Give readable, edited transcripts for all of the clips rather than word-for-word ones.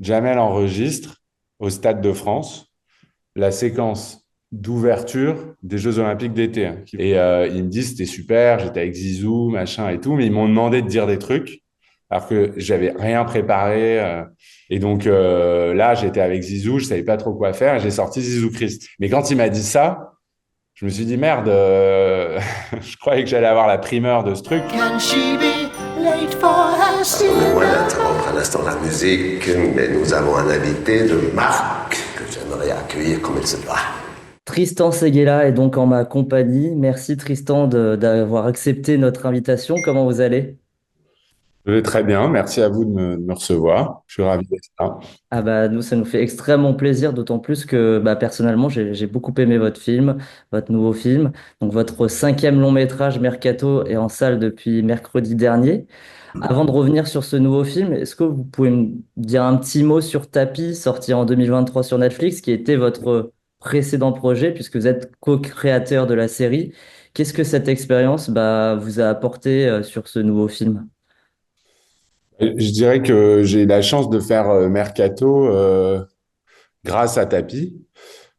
Jamel enregistre au Stade de France la séquence d'ouverture des Jeux Olympiques d'été, hein. Et ils me disent, c'était super, j'étais avec Zizou, machin et tout, mais ils m'ont demandé de dire des trucs, alors que j'avais rien préparé. Et donc là, j'étais avec Zizou, je savais pas trop quoi faire, et j'ai sorti Zizou Christ. Mais quand il m'a dit ça, je me suis dit, merde, je croyais que j'allais avoir la primeur de ce truc. Can she be late for her Pardonnez-moi d'interrompre un instant la musique, mais nous avons un invité de marque que j'aimerais accueillir comme il se doit. Tristan Seguela est donc en ma compagnie. Merci Tristan d'avoir accepté notre invitation. Comment vous allez? Je vais très bien, merci à vous de me recevoir. Je suis ravi d'être là. Ah bah nous, ça nous fait extrêmement plaisir, d'autant plus que bah, personnellement, j'ai beaucoup aimé votre film, votre nouveau film. Donc votre cinquième long métrage Mercato est en salle depuis mercredi dernier. Avant de revenir sur ce nouveau film, est-ce que vous pouvez me dire un petit mot sur Tapi, sorti en 2023 sur Netflix, qui était votre précédent projet, puisque vous êtes co-créateur de la série. Qu'est-ce que cette expérience vous a apporté sur ce nouveau film? Je dirais que j'ai eu la chance de faire Mercato grâce à Tapi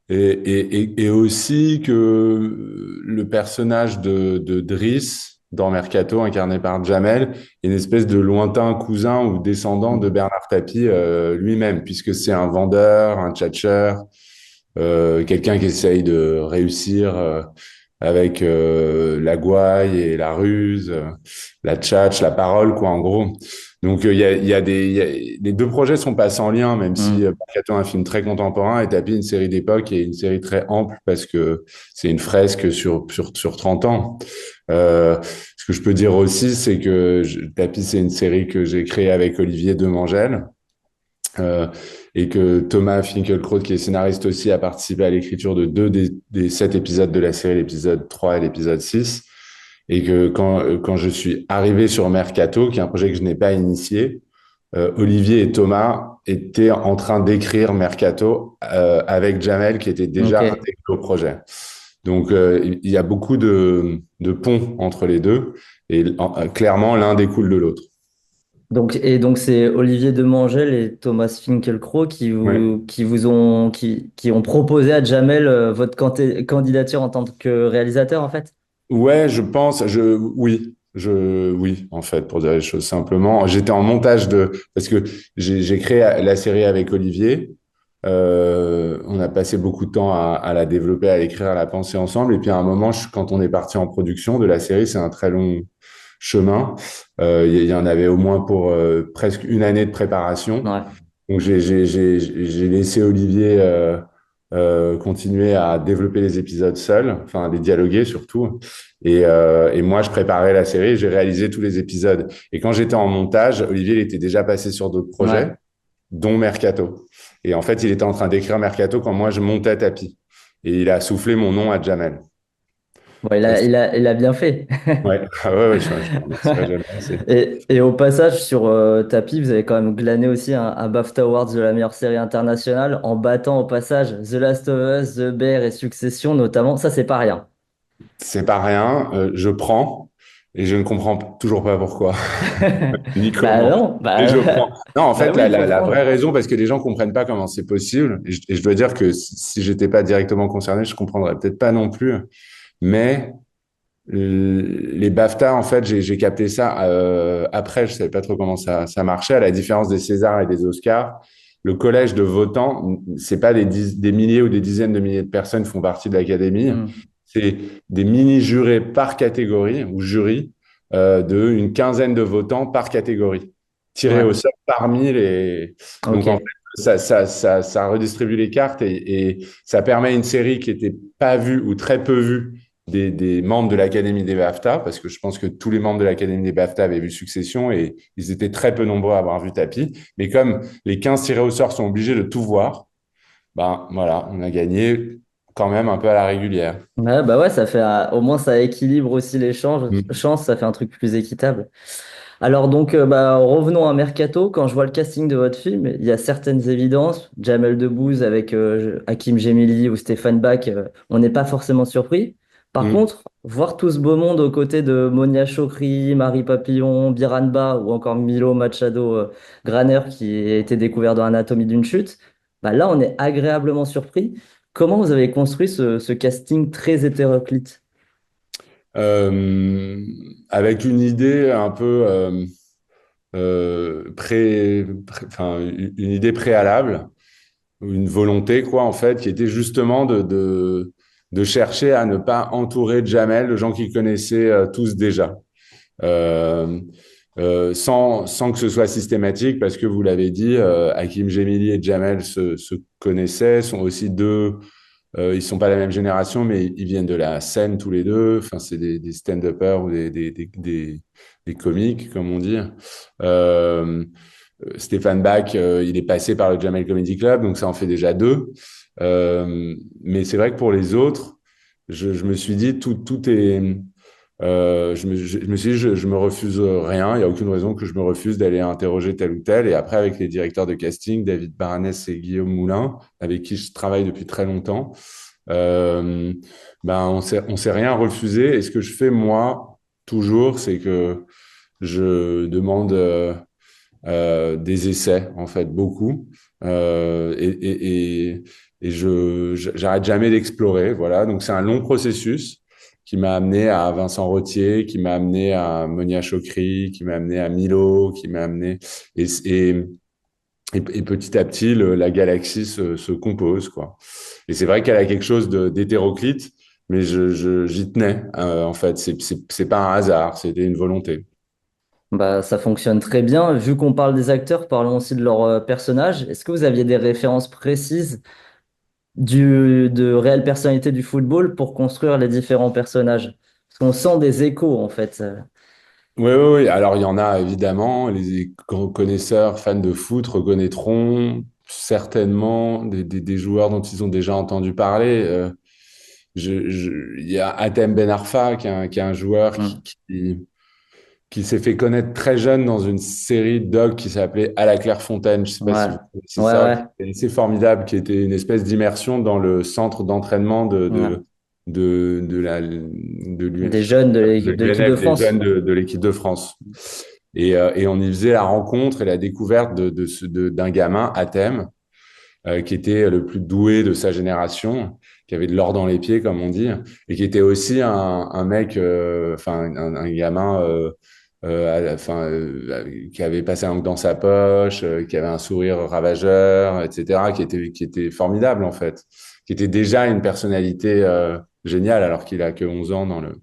et aussi que le personnage de Driss dans Mercato, incarné par Jamel, est une espèce de lointain cousin ou descendant de Bernard Tapie lui-même, puisque c'est un vendeur, un tchatcheur, quelqu'un qui essaye de réussir avec la gouaille et la ruse, la tchatch, la parole, quoi, en gros. Donc, les deux projets sont pas sans lien, même si Hmm. Mercato est un film très contemporain et Tapi une série d'époque et une série très ample parce que c'est une fresque sur 30 ans. Ce que je peux dire aussi, c'est que Tapi, c'est une série que j'ai créée avec Olivier Demangel. Euh, et que Thomas Finkielkraut, qui est scénariste aussi, a participé à l'écriture de deux des 7 épisodes de la série, l'épisode 3 et l'épisode 6. Et que quand je suis arrivé sur Mercato, qui est un projet que je n'ai pas initié, Olivier et Thomas étaient en train d'écrire Mercato avec Jamel, qui était déjà Ok. intégré au projet. Donc, il y a beaucoup de ponts entre les deux, et clairement, l'un découle de l'autre. Donc c'est Olivier Demangel et Thomas Finkielkraut Ouais. qui ont proposé à Jamel votre candidature en tant que réalisateur en fait. Ouais, je pense, oui, en fait, pour dire les choses simplement. J'étais en montage parce que j'ai créé la série avec Olivier. On a passé beaucoup de temps à la développer, à l'écrire, à la penser ensemble. Et puis à un moment, quand on est parti en production de la série, c'est un très long chemin. Il y en avait au moins pour presque une année de préparation. Ouais. Donc j'ai laissé Olivier continuer à développer les épisodes seul, enfin à les dialoguer surtout. Et moi, je préparais la série, j'ai réalisé tous les épisodes. Et quand j'étais en montage, Olivier il était déjà passé sur d'autres projets, Ouais. dont Mercato. Et en fait, il était en train d'écrire Mercato quand moi je montais Tapi. Et il a soufflé mon nom à Jamel. Bon, Ça, c'est- il a bien fait. ouais, ah ouais, ouais, je ne remercierai jamais assez. Et au passage, sur Tapi, vous avez quand même glané aussi un BAFTA Awards de la meilleure série internationale en battant au passage The Last of Us, The Bear et Succession notamment. Ça, c'est pas rien. C'est pas rien, je prends et je ne comprends toujours pas pourquoi, ni Bah comment. non, Mais je prends. Non, en bah fait, oui, il faut la vraie prendre. raison, parce que les gens comprennent pas comment c'est possible, et je dois dire que si j'étais pas directement concerné, je comprendrais peut-être pas non plus. Mais les BAFTA, en fait, j'ai capté ça après, je savais pas trop comment ça marchait, à la différence des Césars et des Oscars. Le collège de votants, c'est pas des milliers ou des dizaines de milliers de personnes qui font partie de l'académie. Hmm. C'est des mini-jurés par catégorie ou jury de une quinzaine de votants par catégorie, tirés au Ouais, sort parmi les. Donc en fait, ok. ça redistribue les cartes et ça permet à une série qui était pas vue ou très peu vue des membres de l'Académie des BAFTA, parce que je pense que tous les membres de l'Académie des BAFTA avaient vu Succession et ils étaient très peu nombreux à avoir vu Tapi. Mais comme les 15 tirés au sort sont obligés de tout voir, ben voilà, on a gagné quand même un peu à la régulière. Ouais, bah ouais, ça fait au moins ça équilibre aussi les Mm. chances, ça fait un truc plus équitable. Alors donc revenons à Mercato. Quand je vois le casting de votre film, il y a certaines évidences. Jamel Debbouze avec Hakim Gemili ou Stéphane Bach, on n'est pas forcément surpris. Par Mm. contre, voir tout ce beau monde aux côtés de Monia Chokri, Marie Papillon, Biranba ou encore Milo Machado Graner qui a été découvert dans Anatomie d'une chute, bah là on est agréablement surpris. Comment vous avez construit ce casting très hétéroclite? Euh, Avec une idée un peu enfin, une idée préalable, une volonté, quoi, en fait, qui était justement de chercher à ne pas entourer Jamel de gens qu'ils connaissaient tous déjà. Euh, sans que ce soit systématique, parce que vous l'avez dit, Hakim Gemili et Jamel se connaissaient, sont aussi deux. Ils sont pas de la même génération, mais ils viennent de la scène tous les deux. Enfin, c'est des stand-uppers ou des comiques, comme on dit. Euh, Stéphane Bach, il est passé par le Jamel Comedy Club, donc ça en fait déjà deux. Mais c'est vrai que pour les autres, je me suis dit, tout est. Je me suis dit, je me refuse rien. Il n'y a aucune raison que je me refuse d'aller interroger tel ou tel. Et après, avec les directeurs de casting, David Baranès et Guillaume Moulin, avec qui je travaille depuis très longtemps, euh, ben, on s'est rien refusé. Et ce que je fais, moi, toujours, c'est que je demande des essais, en fait, beaucoup. Euh, et, et, et, j'arrête jamais d'explorer. Voilà. Donc, c'est un long processus qui m'a amené à Vincent Rottier, qui m'a amené à Monia Chokri, qui m'a amené à Milo, qui m'a amené. Et, et, et petit à petit, la galaxie se compose, quoi. Et c'est vrai qu'elle a quelque chose d'hétéroclite, mais j'y tenais, en fait. C'est pas un hasard, c'était une volonté. Bah, ça fonctionne très bien. Vu qu'on parle des acteurs, parlons aussi de leurs personnages. Est-ce que vous aviez des références précises de réelles personnalités du football pour construire les différents personnages? Parce qu'on sent des échos en fait. Oui, oui, oui. Alors, il y en a évidemment. Les grands connaisseurs, fans de foot, reconnaîtront certainement des joueurs dont ils ont déjà entendu parler. Il y a Hatem Ben Arfa, qui est un joueur Hmm. qui s'est fait connaître très jeune dans une série de docs qui s'appelait À la Clairefontaine. Je ne sais pas Ouais, si vous connaissez ouais, ça, ouais. qui était assez formidable, qui était une espèce d'immersion dans le centre d'entraînement Ouais. Des jeunes de l'équipe de l'UNF, des jeunes France. de l'équipe de France. Et on y faisait la rencontre et la découverte d'un gamin, Athème, qui était le plus doué de sa génération, qui avait de l'or dans les pieds, comme on dit, et qui était aussi un mec, enfin un gamin, qui avait passé un langue dans sa poche, qui avait un sourire ravageur, etc., qui était formidable en fait, qui était déjà une personnalité géniale alors qu'il a que 11 ans dans le.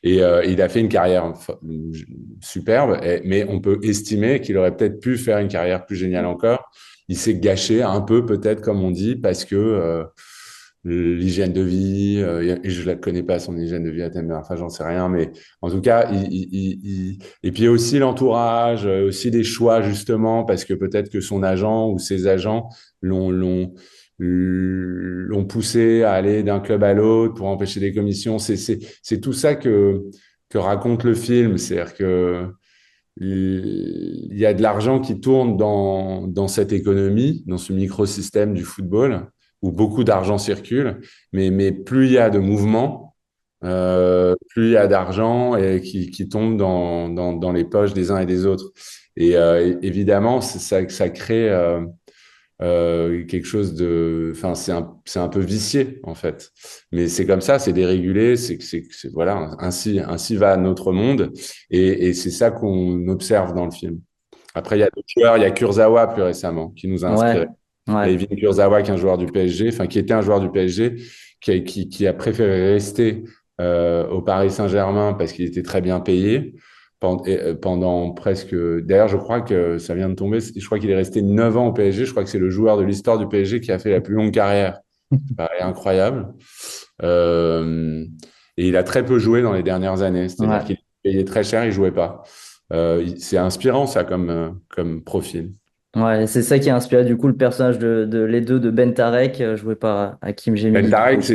Et il a fait une carrière superbe, mais on peut estimer qu'il aurait peut-être pu faire une carrière plus géniale encore. Il s'est gâché un peu, peut-être, comme on dit, parce que l'hygiène de vie, et je ne la connais pas, son hygiène de vie à thème, enfin, j'en sais rien, mais en tout cas, et puis aussi l'entourage, aussi des choix, justement, parce que peut-être que son agent ou ses agents l'ont, l'ont, l'ont poussé à aller d'un club à l'autre pour empêcher des commissions. C'est tout ça que raconte le film. C'est-à-dire que il y a de l'argent qui tourne dans cette économie, dans ce microsystème du football, où beaucoup d'argent circule, mais plus il y a de mouvement, plus il y a d'argent et qui tombe dans les poches des uns et des autres. Et évidemment, ça crée quelque chose de, enfin, c'est un peu vicié en fait. Mais c'est comme ça, c'est dérégulé, voilà, ainsi va notre monde, et c'est ça qu'on observe dans le film. Après, il y a d'autres joueurs, il y a Kurzawa plus récemment qui nous a Ouais, inspiré. ouais. Evin Kurzawa, qui est un joueur du PSG, enfin qui était un joueur du PSG, qui a préféré rester au Paris Saint-Germain parce qu'il était très bien payé pendant presque. D'ailleurs, je crois que ça vient de tomber. Je crois qu'il est resté 9 ans au PSG. Je crois que c'est le joueur de l'histoire du PSG qui a fait la plus longue carrière. Ça paraît incroyable. Euh, et il a très peu joué dans les dernières années. C'est-à-dire Ouais. qu'il payait très cher, il jouait pas. C'est inspirant ça comme profil. Ouais, c'est ça qui a inspiré du coup le personnage de les deux de Ben Tarek, joué par Hakim Ben Gemili. Du Tarek, coup.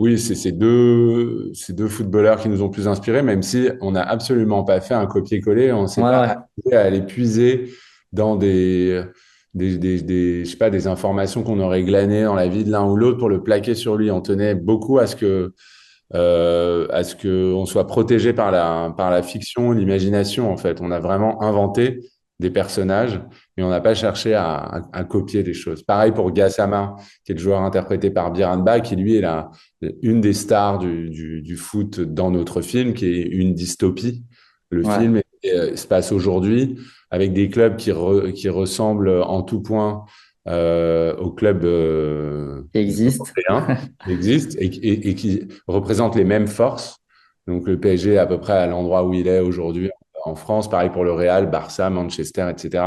oui, c'est ces deux footballeurs qui nous ont plus inspirés, même si on n'a absolument pas fait un copier-coller, on ne s'est Ouais, pas ouais. amusé à aller puiser dans je sais pas, des informations qu'on aurait glanées dans la vie de l'un ou l'autre pour le plaquer sur lui. On tenait beaucoup à ce que à ce qu'on soit protégé par la fiction, l'imagination, en fait. On a vraiment inventé des personnages, mais on n'a pas cherché à copier des choses. Pareil pour Gassama, qui est le joueur interprété par Biran Ba, qui lui est une des stars du foot dans notre film, qui est une dystopie. Le Ouais, film se passe aujourd'hui avec des clubs qui ressemblent en tout point aux clubs qui existe. européens qui existent et qui représentent les mêmes forces. Donc le PSG est à peu près à l'endroit où il est aujourd'hui en France, pareil pour le Real, Barça, Manchester, etc.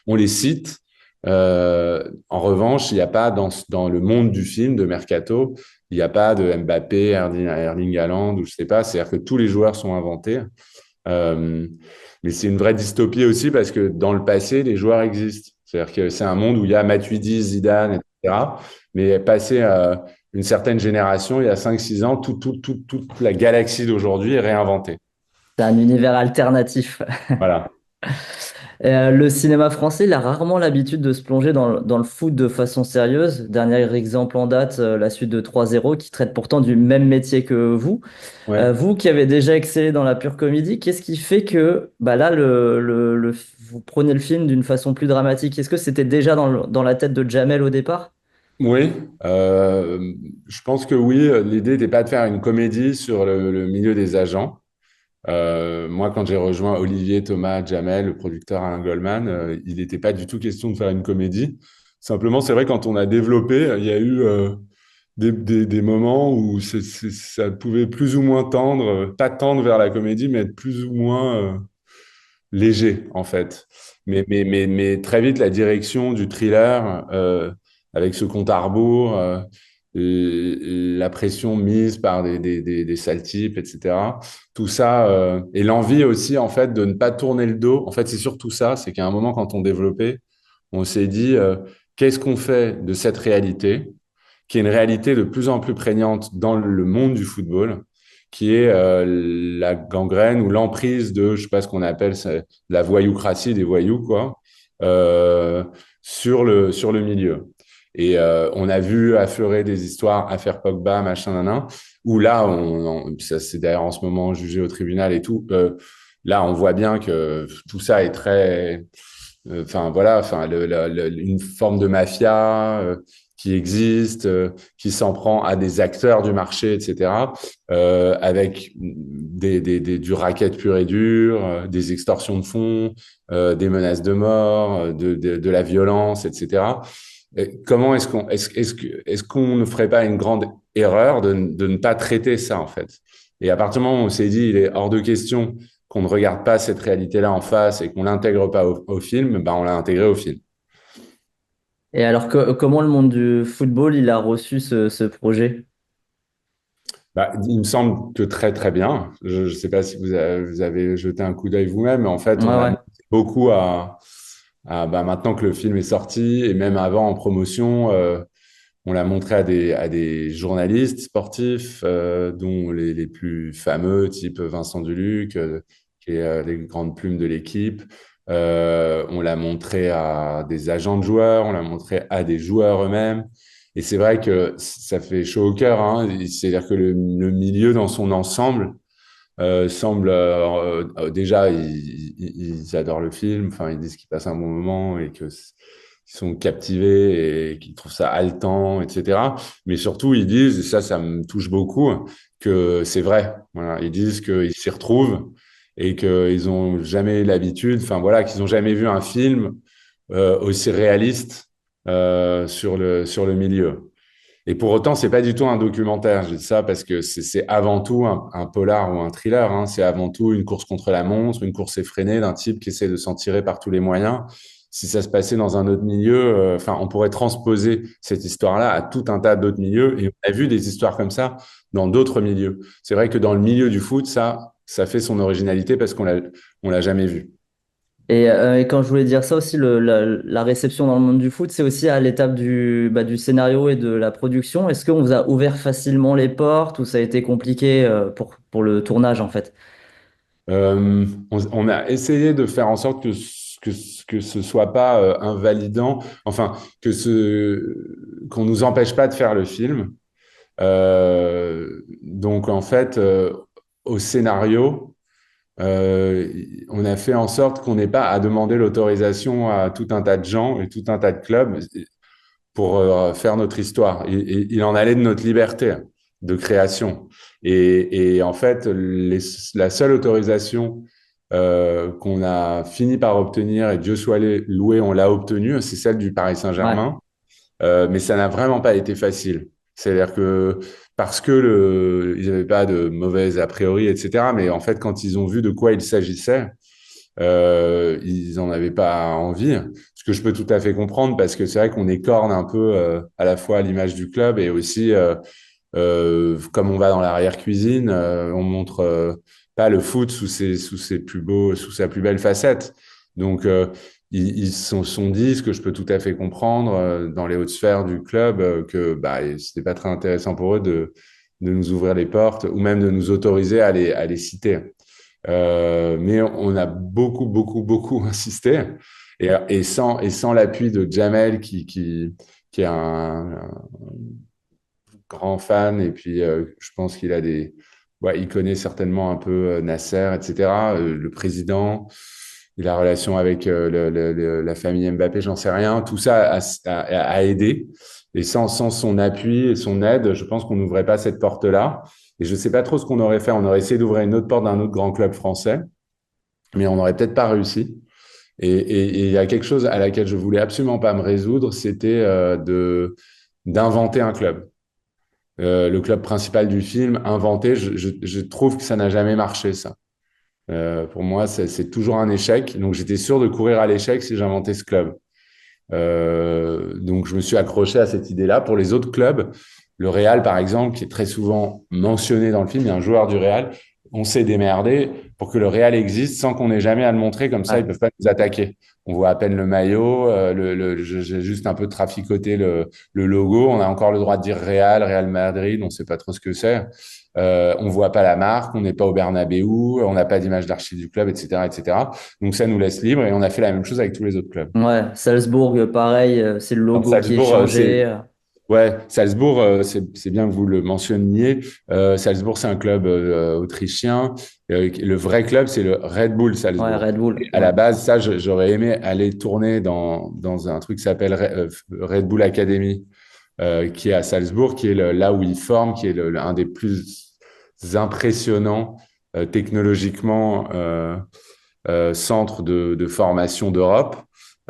On les cite. En revanche, il n'y a pas dans le monde du film de Mercato, il n'y a pas de Mbappé, Erling Haaland, ou je sais pas. C'est-à-dire que tous les joueurs sont inventés. Euh, mais c'est une vraie dystopie aussi parce que dans le passé, les joueurs existent. C'est-à-dire que c'est un monde où il y a Matuidi, Zidane, etc. Mais passé une certaine génération, il y a 5 6 ans, toute la galaxie d'aujourd'hui est réinventée. C'est un univers alternatif. Voilà. Le cinéma français, il a rarement l'habitude de se plonger dans le foot de façon sérieuse. Dernier exemple en date, la suite de 3-0, qui traite pourtant du même métier que vous. Ouais. Vous qui avez déjà excellé dans la pure comédie, qu'est-ce qui fait que bah là, vous prenez le film d'une façon plus dramatique? Est-ce que c'était déjà dans la tête de Jamel au départ? Oui, je pense que oui. L'idée n'était pas de faire une comédie sur le milieu des agents. Moi, quand j'ai rejoint Olivier, Thomas, Jamel, le producteur Alain Goldman, il n'était pas du tout question de faire une comédie. Simplement, c'est vrai, quand on a développé, il y a eu des moments où ça pouvait plus ou moins tendre, pas tendre vers la comédie, mais être plus ou moins léger, en fait. Mais très vite, la direction du thriller, avec ce compte à rebours, la pression mise par des sales types, etc. Tout ça, et l'envie aussi, en fait, de ne pas tourner le dos. En fait, c'est surtout ça, c'est qu'à un moment, quand on développait, on s'est dit, qu'est-ce qu'on fait de cette réalité, qui est une réalité de plus en plus prégnante dans le monde du football, qui est la gangrène ou l'emprise de, je sais pas ce qu'on appelle, la voyoucratie des voyous, quoi, euh, sur le milieu. Et on a vu affleurer des histoires, affaire Pogba, machin, nanan, où là, ça c'est d'ailleurs en ce moment jugé au tribunal et tout, là on voit bien que tout ça est très, enfin voilà, enfin une forme de mafia qui existe, qui s'en prend à des acteurs du marché, etc. Avec du racket pur et dur, des extorsions de fonds, des menaces de mort, de la violence, etc. Comment est-ce qu'on ne ferait pas une grande erreur de ne pas traiter ça en fait? Et à partir du moment où on s'est dit, il est hors de question qu'on ne regarde pas cette réalité-là en face et qu'on l'intègre pas au film, ben on l'a intégré au film. Et alors, comment le monde du football, il a reçu ce projet? Bah, il me semble que très très bien. Je ne sais pas si vous avez jeté un coup d'œil vous-même, mais en fait, Ouais, on l'a ouais. montré beaucoup bah, maintenant que le film est sorti et même avant en promotion, on l'a montré à des journalistes sportifs, dont les plus fameux, type Vincent Duluc, qui est les grandes plumes de l'équipe. On l'a montré à des agents de joueurs, on l'a montré à des joueurs eux-mêmes. Et c'est vrai que ça fait chaud au cœur, hein. C'est-à-dire que le milieu dans son ensemble semble déjà ils adorent le film, enfin ils disent qu'ils passent un bon moment et que ils sont captivés et qu'ils trouvent ça haletant, etc. Mais surtout ils disent, et ça me touche beaucoup, que c'est vrai. Voilà, ils disent qu'ils s'y retrouvent et qu'ils ont jamais l'habitude, enfin voilà, qu'ils ont jamais vu un film aussi réaliste sur le milieu. Et pour autant, c'est pas du tout un documentaire. Je dis ça parce que c'est avant tout un polar ou un thriller, hein. C'est avant tout une course contre la montre, une course effrénée d'un type qui essaie de s'en tirer par tous les moyens. Si ça se passait dans un autre milieu, enfin, on pourrait transposer cette histoire-là à tout un tas d'autres milieux. Et on a vu des histoires comme ça dans d'autres milieux. C'est vrai que dans le milieu du foot, ça fait son originalité parce on l'a jamais vu. Et quand je voulais dire ça aussi, la réception dans le monde du foot, c'est aussi à l'étape du scénario et de la production. Est-ce qu'on vous a ouvert facilement les portes ou ça a été compliqué pour le tournage en fait? On a essayé de faire en sorte que ce soit pas invalidant, enfin qu'on nous empêche pas de faire le film. Donc en fait, au scénario, euh, on a fait en sorte qu'on n'ait pas à demander l'autorisation à tout un tas de gens et tout un tas de clubs pour faire notre histoire. Il en allait de notre liberté de création. Et en fait, la seule autorisation qu'on a fini par obtenir, et Dieu soit loué, on l'a obtenue, c'est celle du Paris Ouais, Saint-Germain. Mais ça n'a vraiment pas été facile. C'est-à-dire que parce que ils n'avaient pas de mauvaises a priori, etc. Mais en fait, quand ils ont vu de quoi il s'agissait, ils n'en avaient pas envie. Ce que je peux tout à fait comprendre, parce que c'est vrai qu'on écorne un peu à la fois l'image du club et aussi, comme on va dans l'arrière-cuisine, on montre pas le foot sous sa plus belle facette. Donc, ils se sont dit, ce que je peux tout à fait comprendre, dans les hautes sphères du club, que bah, c'était pas très intéressant pour eux de nous ouvrir les portes ou même de nous autoriser à les citer. Mais on a beaucoup, beaucoup, beaucoup insisté. Et sans l'appui de Jamel, qui est un grand fan, et puis je pense qu'il a des... Ouais, il connaît certainement un peu Nasser, etc., le président, il a relation avec la famille Mbappé, j'en sais rien. Tout ça a aidé. Et sans son appui et son aide, je pense qu'on n'ouvrait pas cette porte-là. Et je ne sais pas trop ce qu'on aurait fait. On aurait essayé d'ouvrir une autre porte d'un autre grand club français, mais on n'aurait peut-être pas réussi. Et il y a quelque chose à laquelle je voulais absolument pas me résoudre, c'était d'inventer un club. Le club principal du film, inventé, je trouve que ça n'a jamais marché, ça. Pour moi, c'est toujours un échec. Donc, j'étais sûr de courir à l'échec si j'inventais ce club. Donc, je me suis accroché à cette idée-là. Pour les autres clubs, le Real, par exemple, qui est très souvent mentionné dans le film, il y a un joueur du Real. On s'est démerdé pour que le Real existe sans qu'on ait jamais à le montrer. Comme ça, ils ouais. peuvent pas nous attaquer. On voit à peine le maillot. J'ai juste un peu traficoté le logo. On a encore le droit de dire Real, Real Madrid. On sait pas trop ce que c'est. On voit pas la marque. On n'est pas au Bernabéu. On n'a pas d'image d'archive du club, etc., etc. Donc ça nous laisse libre et on a fait la même chose avec tous les autres clubs. Ouais, Salzbourg, pareil, c'est le Alors, logo qui est Salzbourg, changé. ouais, Salzbourg, c'est bien que vous le mentionniez. Salzbourg, c'est un club autrichien. Le vrai club, c'est le Red Bull Ouais, Salzbourg. Red Bull. Et à Ouais, la base, ça, j'aurais aimé aller tourner dans un truc qui s'appelle Red Bull Academy, qui est à Salzbourg, qui est là où ils forment, qui est un des plus impressionnants technologiquement centres de formation d'Europe.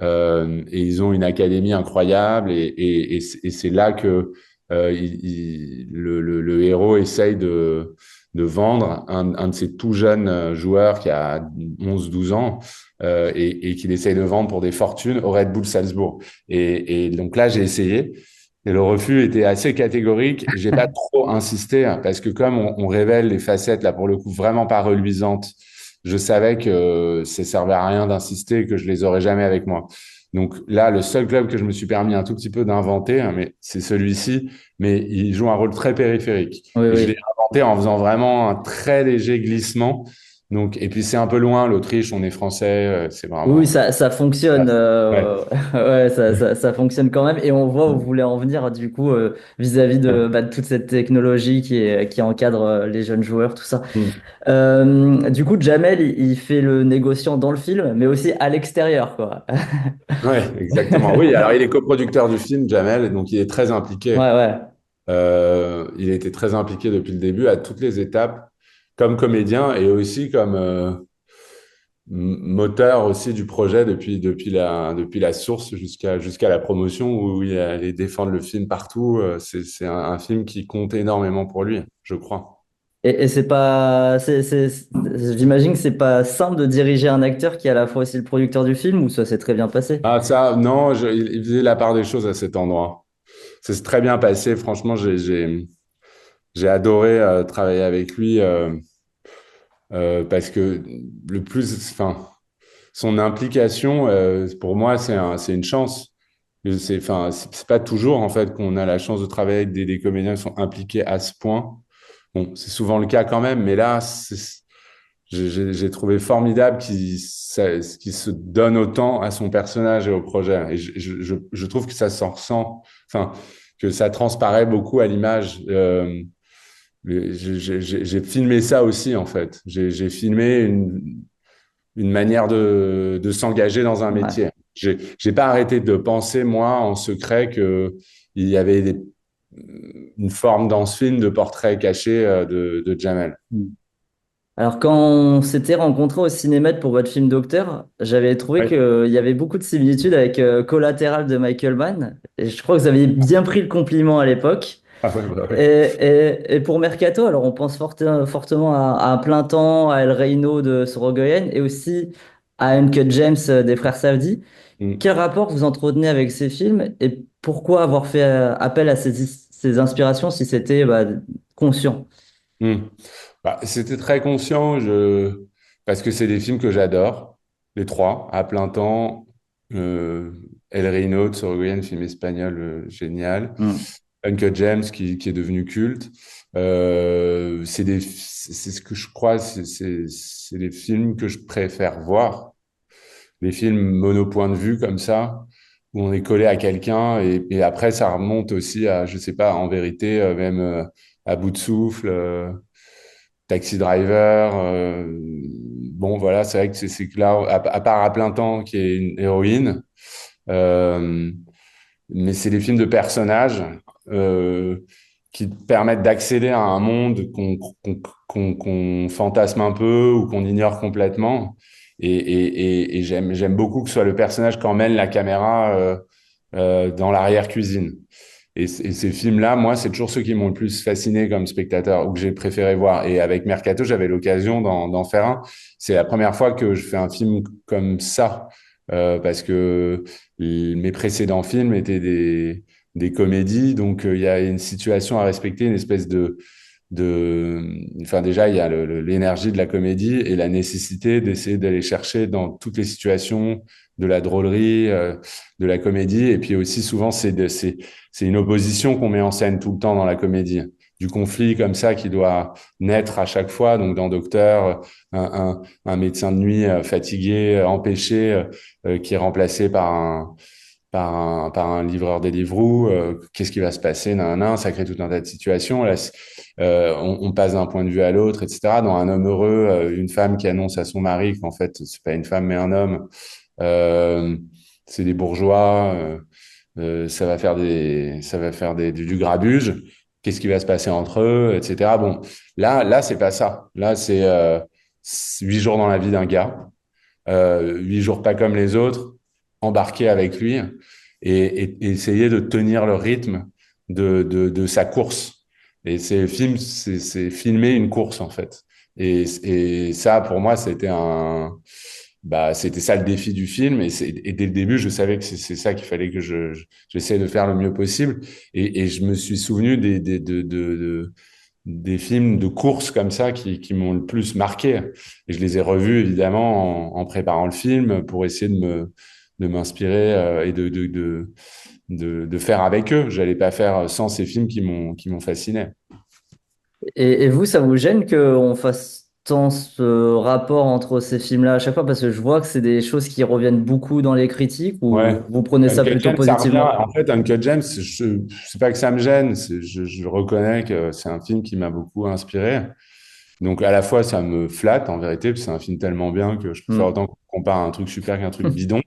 Et ils ont une académie incroyable et c'est là que le héros essaye de vendre un de ces tout jeunes joueurs qui a 11-12 ans et qu'il essaye de vendre pour des fortunes au Red Bull Salzbourg. Et donc là, j'ai essayé. Et le refus était assez catégorique. J'ai pas trop insisté hein, parce que comme on révèle les facettes là pour le coup vraiment pas reluisantes, je savais que ça servait à rien d'insister et que je les aurais jamais avec moi. Donc là, le seul club que je me suis permis un tout petit peu d'inventer, hein, mais c'est celui-ci, mais il joue un rôle très périphérique. oui, Et je l'ai oui. inventé en faisant vraiment un très léger glissement. Donc, et puis c'est un peu loin, l'Autriche, on est français, c'est Oui, vraiment. ça fonctionne. Ouais. Ouais, ça fonctionne quand même. Et on voit où vous voulez en venir, du coup, vis-à-vis de toute cette technologie qui encadre les jeunes joueurs, tout ça. Mm. Du coup, Jamel, il fait le négociant dans le film, mais aussi à l'extérieur, quoi. Ouais, exactement. Oui, alors il est coproducteur du film, Jamel, et donc il est très impliqué. Ouais, ouais. Il a été très impliqué depuis le début à toutes les étapes, comme comédien et aussi comme moteur aussi du projet depuis la source jusqu'à la promotion où il allait défendre le film partout. C'est un film qui compte énormément pour lui, je crois. Et c'est pas, j'imagine que c'est pas simple de diriger un acteur qui est à la fois aussi le producteur du film, ou ça s'est très bien passé. Ah ça, non, il faisait la part des choses à cet endroit. Ça s'est très bien passé. Franchement, j'ai adoré travailler avec lui parce que enfin, son implication, pour moi, c'est une chance. Enfin, c'est pas toujours en fait qu'on a la chance de travailler avec des comédiens qui sont impliqués à ce point. Bon, c'est souvent le cas quand même, mais là, j'ai trouvé formidable qu'il se donne autant à son personnage et au projet. Et je trouve que ça s'en ressent. Enfin, que ça transparaît beaucoup à l'image. J'ai filmé ça aussi, en fait. J'ai filmé une manière de s'engager dans un Ouais. métier. J'ai pas arrêté de penser, moi, en secret, que il y avait une forme dans ce film de portrait caché de Jamel. Alors, quand on s'était rencontrés au Cinéma pour votre film Docteur, j'avais trouvé Ouais. qu'il y avait beaucoup de similitudes avec Collatéral de Michael Mann. Et je crois que vous aviez bien pris le compliment à l'époque. Ah ouais, bah Et, ouais. et pour Mercato, alors on pense fortement à Un Plein Temps, à El Reino de Sorogoyen et aussi à Uncut James des frères Safdie. Mm. Quel rapport vous entretenez avec ces films et pourquoi avoir fait appel à ces inspirations si c'était conscient? Mm. Bah, c'était très conscient, parce que c'est des films que j'adore, les trois, à plein temps. Euh, El Reino de Sorogoyen, film espagnol génial. Hmm. Uncut James qui est devenu culte. C'est ce que je crois, c'est les films que je préfère voir. Les films mono-point de vue comme ça, où on est collé à quelqu'un et après ça remonte aussi à, je sais pas, en vérité, même à bout de souffle, Taxi Driver. Bon, voilà, c'est vrai que c'est que là, à part à plein temps qui est une héroïne, euh, mais c'est des films de personnages euh, qui te permettent d'accéder à un monde qu'on fantasme un peu ou qu'on ignore complètement. Et j'aime beaucoup que ce soit le personnage qui emmène la caméra dans l'arrière-cuisine. Et ces films-là, moi, c'est toujours ceux qui m'ont le plus fasciné comme spectateur ou que j'ai préféré voir. Et avec Mercato, j'avais l'occasion d'en faire un. C'est la première fois que je fais un film comme ça, parce que mes précédents films étaient des comédies. Donc, il y a une situation à respecter, une espèce enfin, déjà, il y a l'énergie de la comédie et la nécessité d'essayer d'aller chercher dans toutes les situations de la drôlerie, de la comédie. Et puis aussi, souvent, c'est une opposition qu'on met en scène tout le temps dans la comédie. Du conflit comme ça qui doit naître à chaque fois. Donc, dans Docteur, un médecin de nuit fatigué, empêché, qui est remplacé par un livreur Deliveroo. Qu'est-ce qui va se passer? Nan, ça crée tout un tas de situations. Là, on passe d'un point de vue à l'autre, etc. Dans Un homme heureux, une femme qui annonce à son mari qu'en fait, c'est pas une femme mais un homme. Euh, c'est des bourgeois. Ça va faire du grabuge. Qu'est-ce qui va se passer entre eux, etc. Bon, là, c'est pas ça. Là, c'est 8 jours dans la vie d'un gars, 8 jours pas comme les autres, embarqué avec lui et essayer de tenir le rythme de sa course. Et c'est filmer une course en fait. Et ça, pour moi, c'était ça le défi du film. Et dès le début, je savais que c'est ça qu'il fallait que j'essaie de faire le mieux possible. Et je me suis souvenu des films de course comme ça qui m'ont le plus marqué. Et je les ai revus évidemment en préparant le film pour essayer de m'inspirer et de faire avec eux. J'allais pas faire sans ces films qui m'ont fasciné. Et vous, ça vous gêne qu'on fasse tant ce rapport entre ces films-là à chaque fois? Parce que je vois que c'est des choses qui reviennent beaucoup dans les critiques ou Ouais. vous prenez ça Uncut plutôt James, ça revient. positivement? En fait, Uncut James, c'est pas que ça me gêne, je reconnais que c'est un film qui m'a beaucoup inspiré. Donc à la fois ça me flatte en vérité, parce que c'est un film tellement bien que je préfère Hmm. autant qu'on compare un truc super qu'un truc bidon.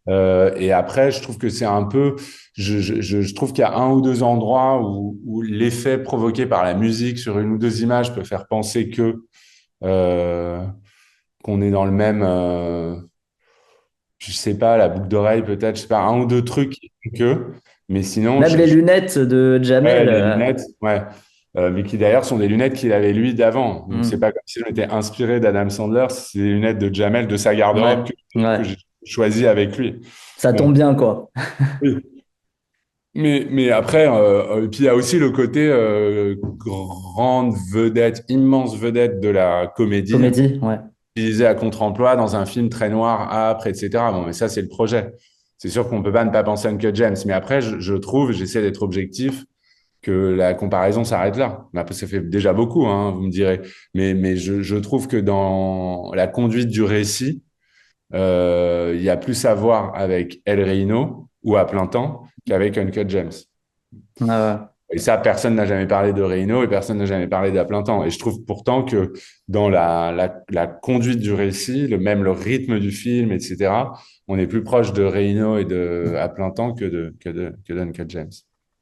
Et après, je trouve que c'est un peu, je trouve qu'il y a un ou deux endroits où l'effet provoqué par la musique sur une ou deux images peut faire penser euh, qu'on est dans le même, je sais pas, la boucle d'oreille peut-être, je sais pas, un ou deux trucs qui font que, mais sinon, Même les lunettes de ouais, Jamel. les lunettes, ouais. Mais qui d'ailleurs sont des lunettes qu'il avait lui d'avant. Donc c'est Hmm. pas comme si on était inspiré d'Adam Sandler, c'est des lunettes de Jamel de sa Ouais, garde-robe que ouais. j'ai choisi avec lui. Ça Bon, tombe bien, quoi. oui. Mais après, et puis il y a aussi le côté grande vedette, immense vedette de la comédie, Comédie, ouais. utilisée à contre-emploi dans un film très noir, âpre, etc. Bon, mais ça, c'est le projet. C'est sûr qu'on peut pas ne pas penser à Uncut James. Mais après, je trouve, j'essaie d'être objectif, que la comparaison s'arrête là. Mais après, ça fait déjà beaucoup, hein, vous me direz. Mais je trouve que dans la conduite du récit, il y a plus à voir avec El Reino ou à plein temps qu'avec Uncut James. Ouais. Et ça, personne n'a jamais parlé de Reino et personne n'a jamais parlé d'À plein temps. Et je trouve pourtant que dans la conduite du récit, même le rythme du film, etc., on est plus proche de Reino et de À plein temps que d'Uncut James.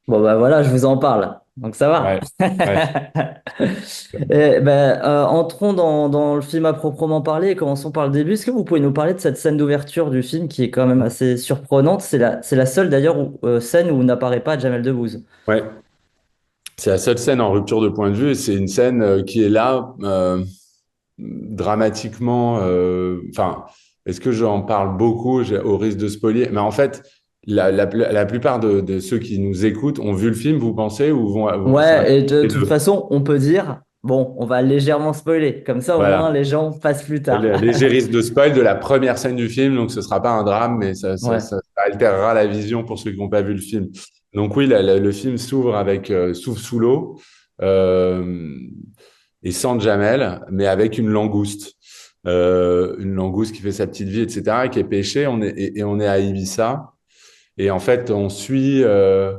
Bon, bah voilà, je vous en parle. Donc ça va. Ouais, ouais, Et, ben, entrons dans le film à proprement parler et commençons par le début. Est-ce que vous pouvez nous parler de cette scène d'ouverture du film qui est quand même assez surprenante? C'est la seule d'ailleurs scène où n'apparaît pas Jamel Debbouze. ouais. C'est la seule scène en rupture de point de vue et c'est une scène qui est là dramatiquement. Enfin, est-ce que j'en parle beaucoup au risque de spoiler? Mais en fait, la plupart de ceux qui nous écoutent ont vu le film, vous pensez, ou enfin, Ouais, et de les toute deux. façon, on peut dire, bon, on va légèrement spoiler. Comme ça, au moins, Voilà. les gens passent plus tard. Le léger risque de spoil de la première scène du film, donc ce sera pas un drame, mais Ouais, ça altérera la vision pour ceux qui n'ont pas vu le film. Donc oui, le film s'ouvre s'ouvre sous l'eau euh, et sans Jamel, mais avec une langouste qui fait sa petite vie, etc., et qui est pêchée. Et on est à Ibiza, et en fait, on suit le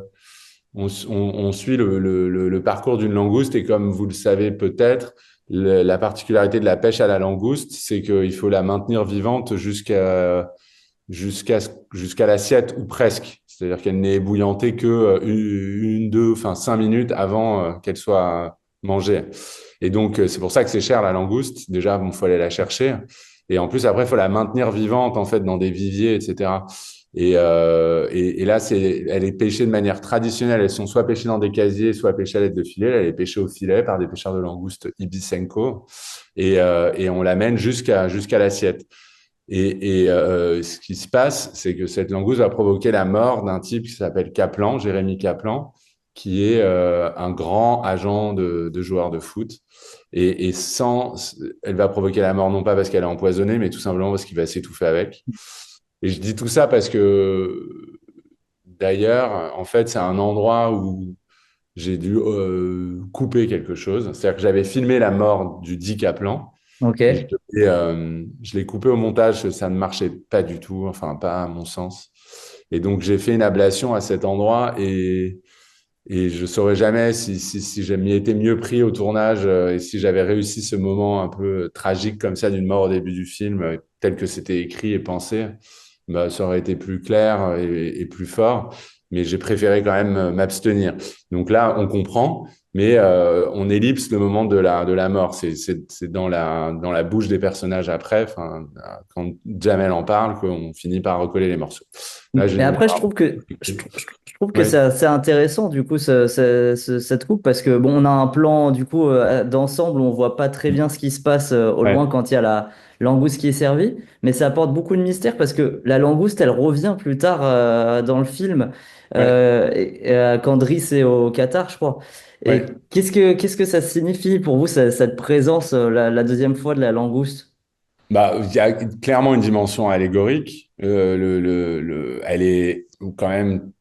parcours d'une langouste et comme vous le savez peut-être, la particularité de la pêche à la langouste, c'est qu'il faut la maintenir vivante jusqu'à l'assiette ou presque. C'est-à-dire qu'elle n'est ébouillantée que deux, enfin 5 minutes avant qu'elle soit mangée. Et donc c'est pour ça que c'est cher la langouste. Déjà, il faut aller la chercher. Et en plus, après, il faut la maintenir vivante en fait dans des viviers, etc. Et là, elle est pêchée de manière traditionnelle. Elles sont soit pêchées dans des casiers, soit pêchées à l'aide de filets. Elle est pêchée au filet par des pêcheurs de langoustes Ibisenko. Et on l'amène jusqu'à l'assiette. Ce qui se passe, c'est que cette langouste va provoquer la mort d'un type qui s'appelle Kaplan, Jérémy Kaplan, qui est un grand agent de joueur de foot. Elle va provoquer la mort non pas parce qu'elle est empoisonnée, mais tout simplement parce qu'il va s'étouffer avec. Et je dis tout ça parce que, d'ailleurs, en fait, c'est un endroit où j'ai dû couper quelque chose. C'est-à-dire que j'avais filmé la mort du dit Kaplan et ok. je l'ai coupé au montage, ça ne marchait pas du tout, enfin pas à mon sens. Et donc j'ai fait une ablation à cet endroit et je saurais jamais si je m'y étais mieux pris au tournage et si j'avais réussi ce moment un peu tragique comme ça d'une mort au début du film, tel que c'était écrit et pensé, bah, ça aurait été plus clair et plus fort. Mais j'ai préféré quand même m'abstenir. Donc là, on comprend, mais on ellipse le moment de la mort. C'est dans la bouche des personnages après, enfin, quand Jamel en parle, qu'on finit par recoller les morceaux. Là, Mais j'ai... après, je trouve que Ouais, c'est assez intéressant, du coup, cette coupe, parce que, bon, on a un plan, du coup, d'ensemble, où on voit pas très bien ce qui se passe au loin ouais, quand il y a la langouste qui est servie, mais ça apporte beaucoup de mystère, parce que la langouste, elle revient plus tard dans le film, ouais, quand Driss est au Qatar, je crois. Et ouais. qu'est-ce que ça signifie pour vous, cette présence, la deuxième fois de la langouste? Bah, il y a clairement une dimension allégorique. Elle est quand même,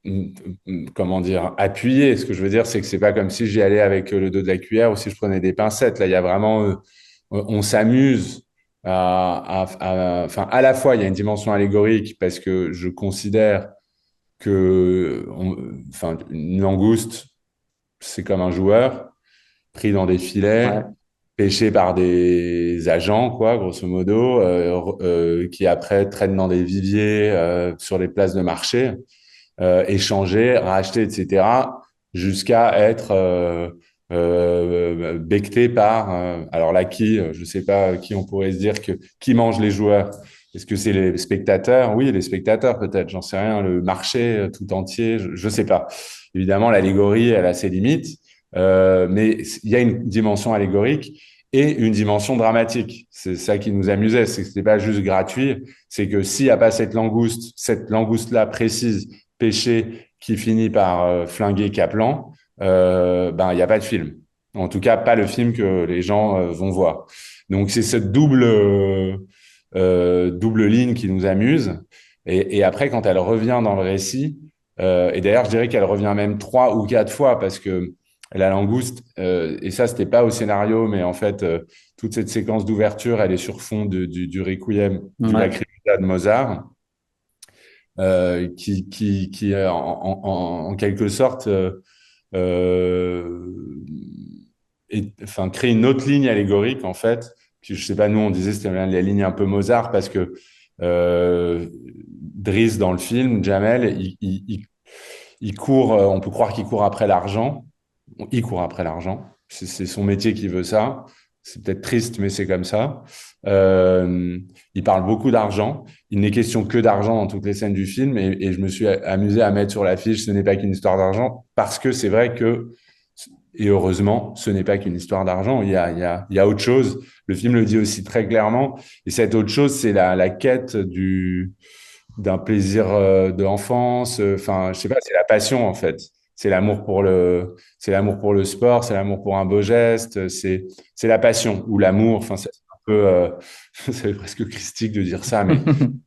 comment dire, appuyée. Ce que je veux dire, c'est que c'est pas comme si j'y allais avec le dos de la cuillère ou si je prenais des pincettes. Là, il y a vraiment, on s'amuse enfin, à la fois, il y a une dimension allégorique parce que je considère enfin, une langouste, c'est comme un joueur pris dans des filets, Ouais. pêchés par des agents, quoi, grosso modo, qui après traînent dans des viviers sur les places de marché, échangés, rachetés, etc., jusqu'à être bectés par, alors là, qui, je sais pas qui on pourrait se dire qui mange les joueurs. Est-ce que c'est les spectateurs? Oui, les spectateurs peut-être, j'en sais rien. Le marché tout entier, je sais pas. Évidemment, l'allégorie, elle a ses limites, mais il y a une dimension allégorique et une dimension dramatique. C'est ça qui nous amusait, c'est que c'était pas juste gratuit, c'est que s'il n'y a pas cette langouste-là précise, pêchée, qui finit par flinguer Kaplan, ben il n'y a pas de film. En tout cas, pas le film que les gens vont voir. Donc c'est cette double ligne qui nous amuse. Et après, quand elle revient dans le récit, et d'ailleurs, je dirais qu'elle revient même 3 ou 4 fois parce que la langouste, et ça, c'était pas au scénario, mais en fait, toute cette séquence d'ouverture, elle est sur fond du Requiem, du Ouais. Lacrimosa de Mozart. qui en quelque sorte euh, enfin, crée une autre ligne allégorique, en fait. Puis, je sais pas, nous, on disait c'était la ligne un peu Mozart parce que Driss, dans le film, Jamel, il court, on peut croire qu'il court après l'argent. Il court après l'argent. C'est son métier qui veut ça. C'est peut-être triste, mais c'est comme ça. Euh, il parle beaucoup d'argent. Il n'est question que d'argent dans toutes les scènes du film. Et je me suis amusé à mettre sur l'affiche, ce n'est pas qu'une histoire d'argent, parce que c'est vrai que, et heureusement, ce n'est pas qu'une histoire d'argent. Il y a autre chose. Le film le dit aussi très clairement. Et cette autre chose, c'est la quête d'un plaisir de l'enfance. Enfin, je sais pas, c'est la passion en fait. C'est l'amour pour le sport, c'est l'amour pour un beau geste, c'est la passion ou l'amour. Enfin, c'est un peu, c'est presque christique de dire ça,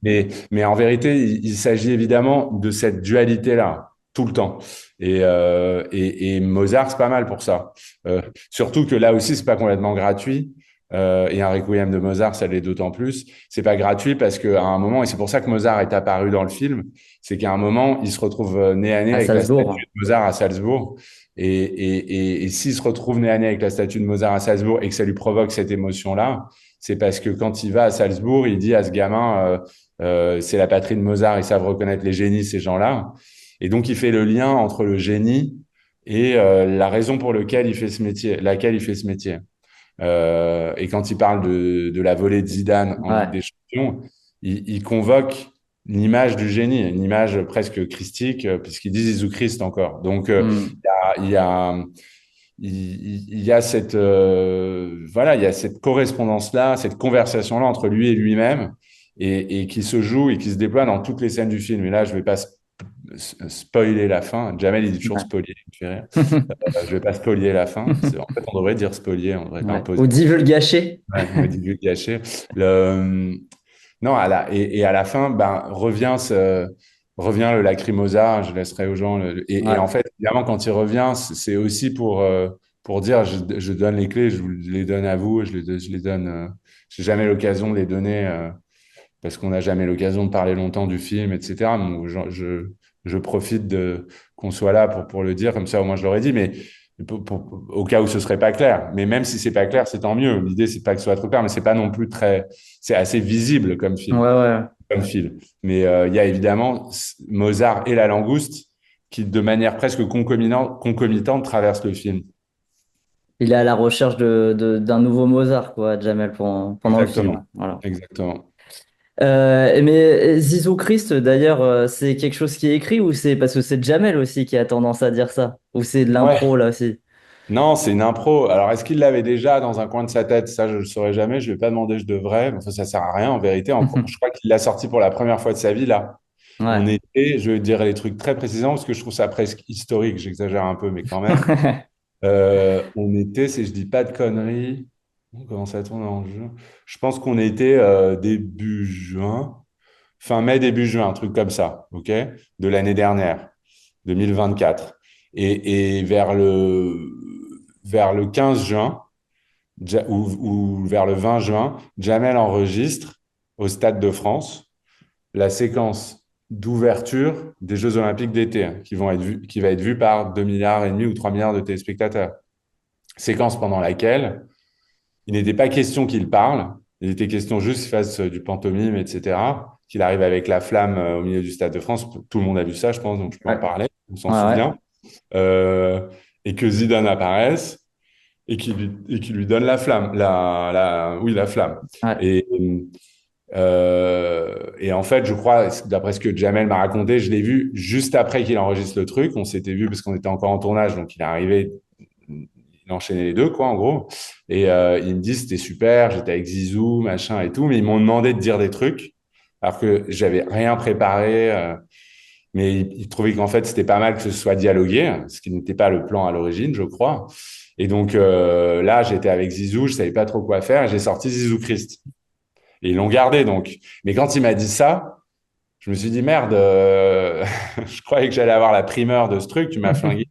mais en vérité, il s'agit évidemment de cette dualité-là tout le temps. Et Mozart, c'est pas mal pour ça. Surtout que là aussi, c'est pas complètement gratuit. Et un requiem de Mozart, ça l'est d'autant plus. C'est pas gratuit parce qu'à un moment, et c'est pour ça que Mozart est apparu dans le film, c'est qu'à un moment, il se retrouve nez à nez À avec la statue Salzbourg. de Mozart à Salzbourg. Et s'il se retrouve nez à nez avec la statue de Mozart à Salzbourg et que ça lui provoque cette émotion-là, c'est parce que quand il va à Salzbourg, il dit à ce gamin, c'est la patrie de Mozart, ils savent reconnaître les génies, ces gens-là. Et donc, il fait le lien entre le génie et la raison pour laquelle il fait ce métier. Et quand il parle de la volée de Zidane en Ligue Ouais. des Champions, il convoque l'image du génie, une image presque christique, puisqu'il dit Jésus-Christ encore. Donc, Hmm. il y a, il y a cette, voilà, il y a cette correspondance-là, cette conversation-là entre lui et lui-même, et qui se joue et qui se déploie dans toutes les scènes du film. Et là, je vais pas spoiler la fin. Jamel, il dit toujours Ouais. spoiler, il me fait rire. Je vais pas spoiler la fin. En fait, on devrait dire spoiler, on devrait pas Ouais. imposer. Ou divulgacher. Ouais, on va dire gâcher. Non, et à la fin, ben, revient le lacrymosa. Je laisserai aux gens. Et en Ouais. fait, évidemment, quand il revient, c'est aussi pour dire je donne les clés, je vous les donne à vous, je les donne. J'ai jamais l'occasion de les donner parce qu'on n'a jamais l'occasion de parler longtemps du film, etc. Donc, je profite de qu'on soit là pour le dire, comme ça, au moins, je l'aurais dit. Mais au cas où ce serait pas clair. Mais même si c'est pas clair, c'est tant mieux. L'idée, c'est pas que ce soit trop clair, mais c'est pas non plus très. C'est assez visible comme Ouais, film, ouais. comme film. Mais il y a évidemment Mozart et la langouste qui, de manière presque concomitante, traversent le film. Il est à la recherche d'un nouveau Mozart, quoi, Jamel, pendant le Exactement. film. Voilà. Exactement. Mais Zizou Christ, d'ailleurs, c'est quelque chose qui est écrit ou c'est parce que c'est Jamel aussi qui a tendance à dire ça? Ou c'est de l'impro Ouais. là aussi? Non, c'est une impro. Alors, est-ce qu'il l'avait déjà dans un coin de sa tête? Ça, je ne le saurais jamais. Je ne vais pas demander, je devrais. Enfin, ça sert à rien, en vérité. Je crois qu'il l'a sorti pour la première fois de sa vie, là. On Ouais. était, je vais dire les trucs très précisément parce que je trouve ça presque historique. J'exagère un peu, mais quand même. On était, si je dis pas de conneries, on commence à tourner en juin. Je pense qu'on était début juin, fin mai, début juin, un truc comme ça, ok, de l'année dernière, 2024. Et vers le 15 juin, ou vers le 20 juin, Jamel enregistre au Stade de France la séquence d'ouverture des Jeux Olympiques d'été, hein, qui va être vue par 2,5 milliards ou 3 milliards de téléspectateurs. Séquence pendant laquelle il n'était pas question qu'il parle, il était question juste qu'il fasse du pantomime, etc., qu'il arrive avec la flamme au milieu du Stade de France. Tout le monde a vu ça, je pense, donc je peux en Ouais. parler, on s'en Ouais, ouais. souvient. Euh, et que Zidane apparaisse et qui lui donne la flamme, oui, la flamme. Ouais. Et, et en fait, je crois, d'après ce que Jamel m'a raconté, je l'ai vu juste après qu'il enregistre le truc. On s'était vu parce qu'on était encore en tournage, donc il est arrivé, il enchaînait les deux, quoi, en gros. Et il me dit, c'était super, j'étais avec Zizou, machin et tout, mais ils m'ont demandé de dire des trucs, alors que j'avais rien préparé. Mais il trouvait qu'en fait, c'était pas mal que ce soit dialogué, ce qui n'était pas le plan à l'origine, je crois. Et donc là, j'étais avec Zizou, je savais pas trop quoi faire, et j'ai sorti Zizou Christ. Et ils l'ont gardé, donc. Mais quand il m'a dit ça, je me suis dit, merde, je croyais que j'allais avoir la primeur de ce truc, tu m'as flingué.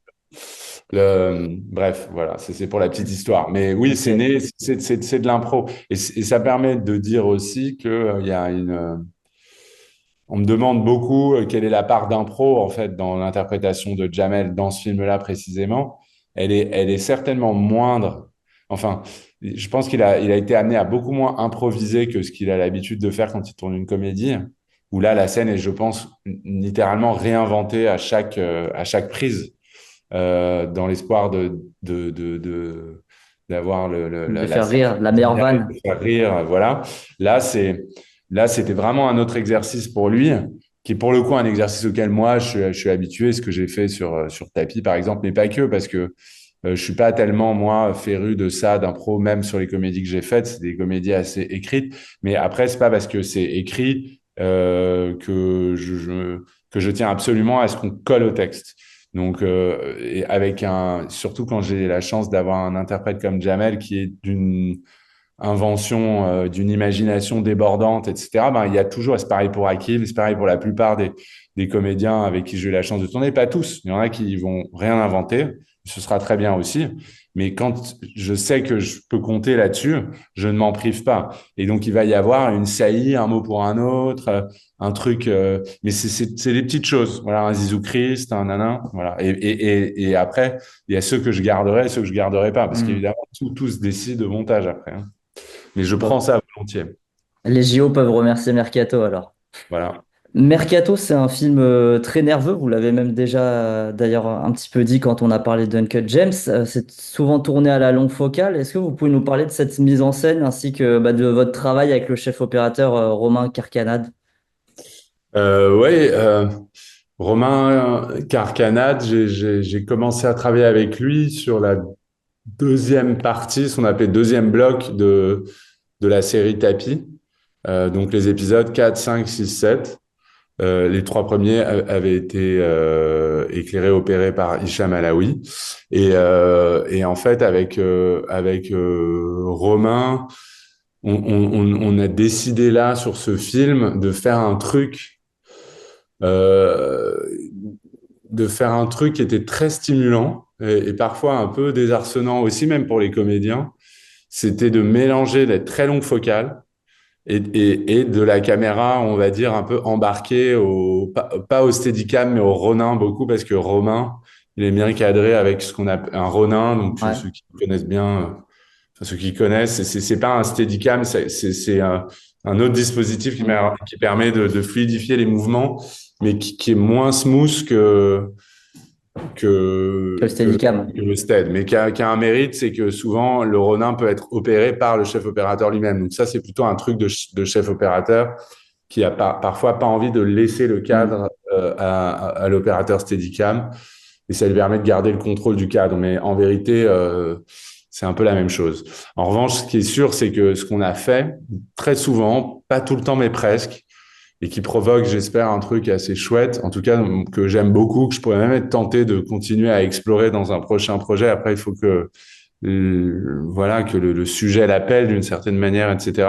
Bref, voilà, c'est pour la petite histoire. Mais oui, c'est Ok. né, c'est de l'impro. Et ça permet de dire aussi qu'il y a On me demande beaucoup quelle est la part d'impro en fait dans l'interprétation de Jamel dans ce film-là précisément. Elle est certainement moindre. Enfin, je pense il a été amené à beaucoup moins improviser que ce qu'il a l'habitude de faire quand il tourne une comédie. Où là, la scène est, je pense, littéralement réinventée à chaque prise, dans l'espoir d'avoir De la faire scène rire, la meilleure géniale, de vanne. faire rire, voilà. Là, c'est, là, c'était vraiment un autre exercice pour lui, qui est pour le coup un exercice auquel moi, je suis habitué, ce que j'ai fait sur tapis, par exemple, mais pas que, parce que je suis pas tellement, moi, féru de ça, d'impro, même sur les comédies que j'ai faites. C'est des comédies assez écrites. Mais après, c'est pas parce que c'est écrit que je tiens absolument à ce qu'on colle au texte. Donc, et avec surtout quand j'ai la chance d'avoir un interprète comme Jamel qui est d'une invention, d'une imagination débordante, etc. Ben, il y a toujours, c'est pareil pour Hakim, c'est pareil pour la plupart des comédiens avec qui j'ai eu la chance de tourner, pas tous. Il y en a qui vont rien inventer, ce sera très bien aussi. Mais quand je sais que je peux compter là-dessus, je ne m'en prive pas. Et donc, il va y avoir une saillie, un mot pour un autre, un truc. Mais c'est des petites choses. Voilà, un Zizou Christ, un nanan. Voilà. Et après, il y a ceux que je garderai et ceux que je garderai pas. Parce Hmm. qu'évidemment, tout se décide au montage après, hein. Mais je prends Bon. ça volontiers. Les JO peuvent remercier Mercato alors. Voilà. Mercato, c'est un film très nerveux. Vous l'avez même déjà d'ailleurs un petit peu dit quand on a parlé d'Uncut James. C'est souvent tourné à la longue focale. Est-ce que vous pouvez nous parler de cette mise en scène ainsi que bah, de votre travail avec le chef opérateur Romain Carcanade? Ouais, Romain Carcanade, j'ai commencé à travailler avec lui sur la deuxième partie, ce qu'on appelait deuxième bloc de la série Tapis. Donc les épisodes 4, 5, 6, 7. Les trois premiers avaient été éclairés, opérés par Hicham Alaoui. Et en fait, avec Romain, on a décidé là, sur ce film, euh, de faire un truc qui était très stimulant et parfois un peu désarçonnant aussi, même pour les comédiens. C'était de mélanger des très longues focales et de la caméra, on va dire, un peu embarquée pas au Steadicam, mais au Ronin beaucoup, parce que Romain, il est bien cadré avec ce qu'on appelle un Ronin. Donc, Ouais. ceux qui connaissent bien, enfin, ceux qui connaissent, c'est pas un Steadicam, c'est un autre dispositif Hmm. qui permet de fluidifier les mouvements, mais qui est moins smooth Que le Steadicam. que le stead, mais qui a un mérite, c'est que souvent le Ronin peut être opéré par le chef opérateur lui-même. Donc ça, c'est plutôt un truc de chef opérateur qui a parfois pas envie de laisser le Hmm. cadre à l'opérateur Steadicam, et ça lui permet de garder le contrôle du cadre. Mais en vérité, c'est un peu la même chose. En revanche, ce qui est sûr, c'est que ce qu'on a fait très souvent, pas tout le temps, mais presque, et qui provoque, j'espère, un truc assez chouette, en tout cas que j'aime beaucoup, que je pourrais même être tenté de continuer à explorer dans un prochain projet. Après, il faut que voilà que le sujet l'appelle d'une certaine manière, etc.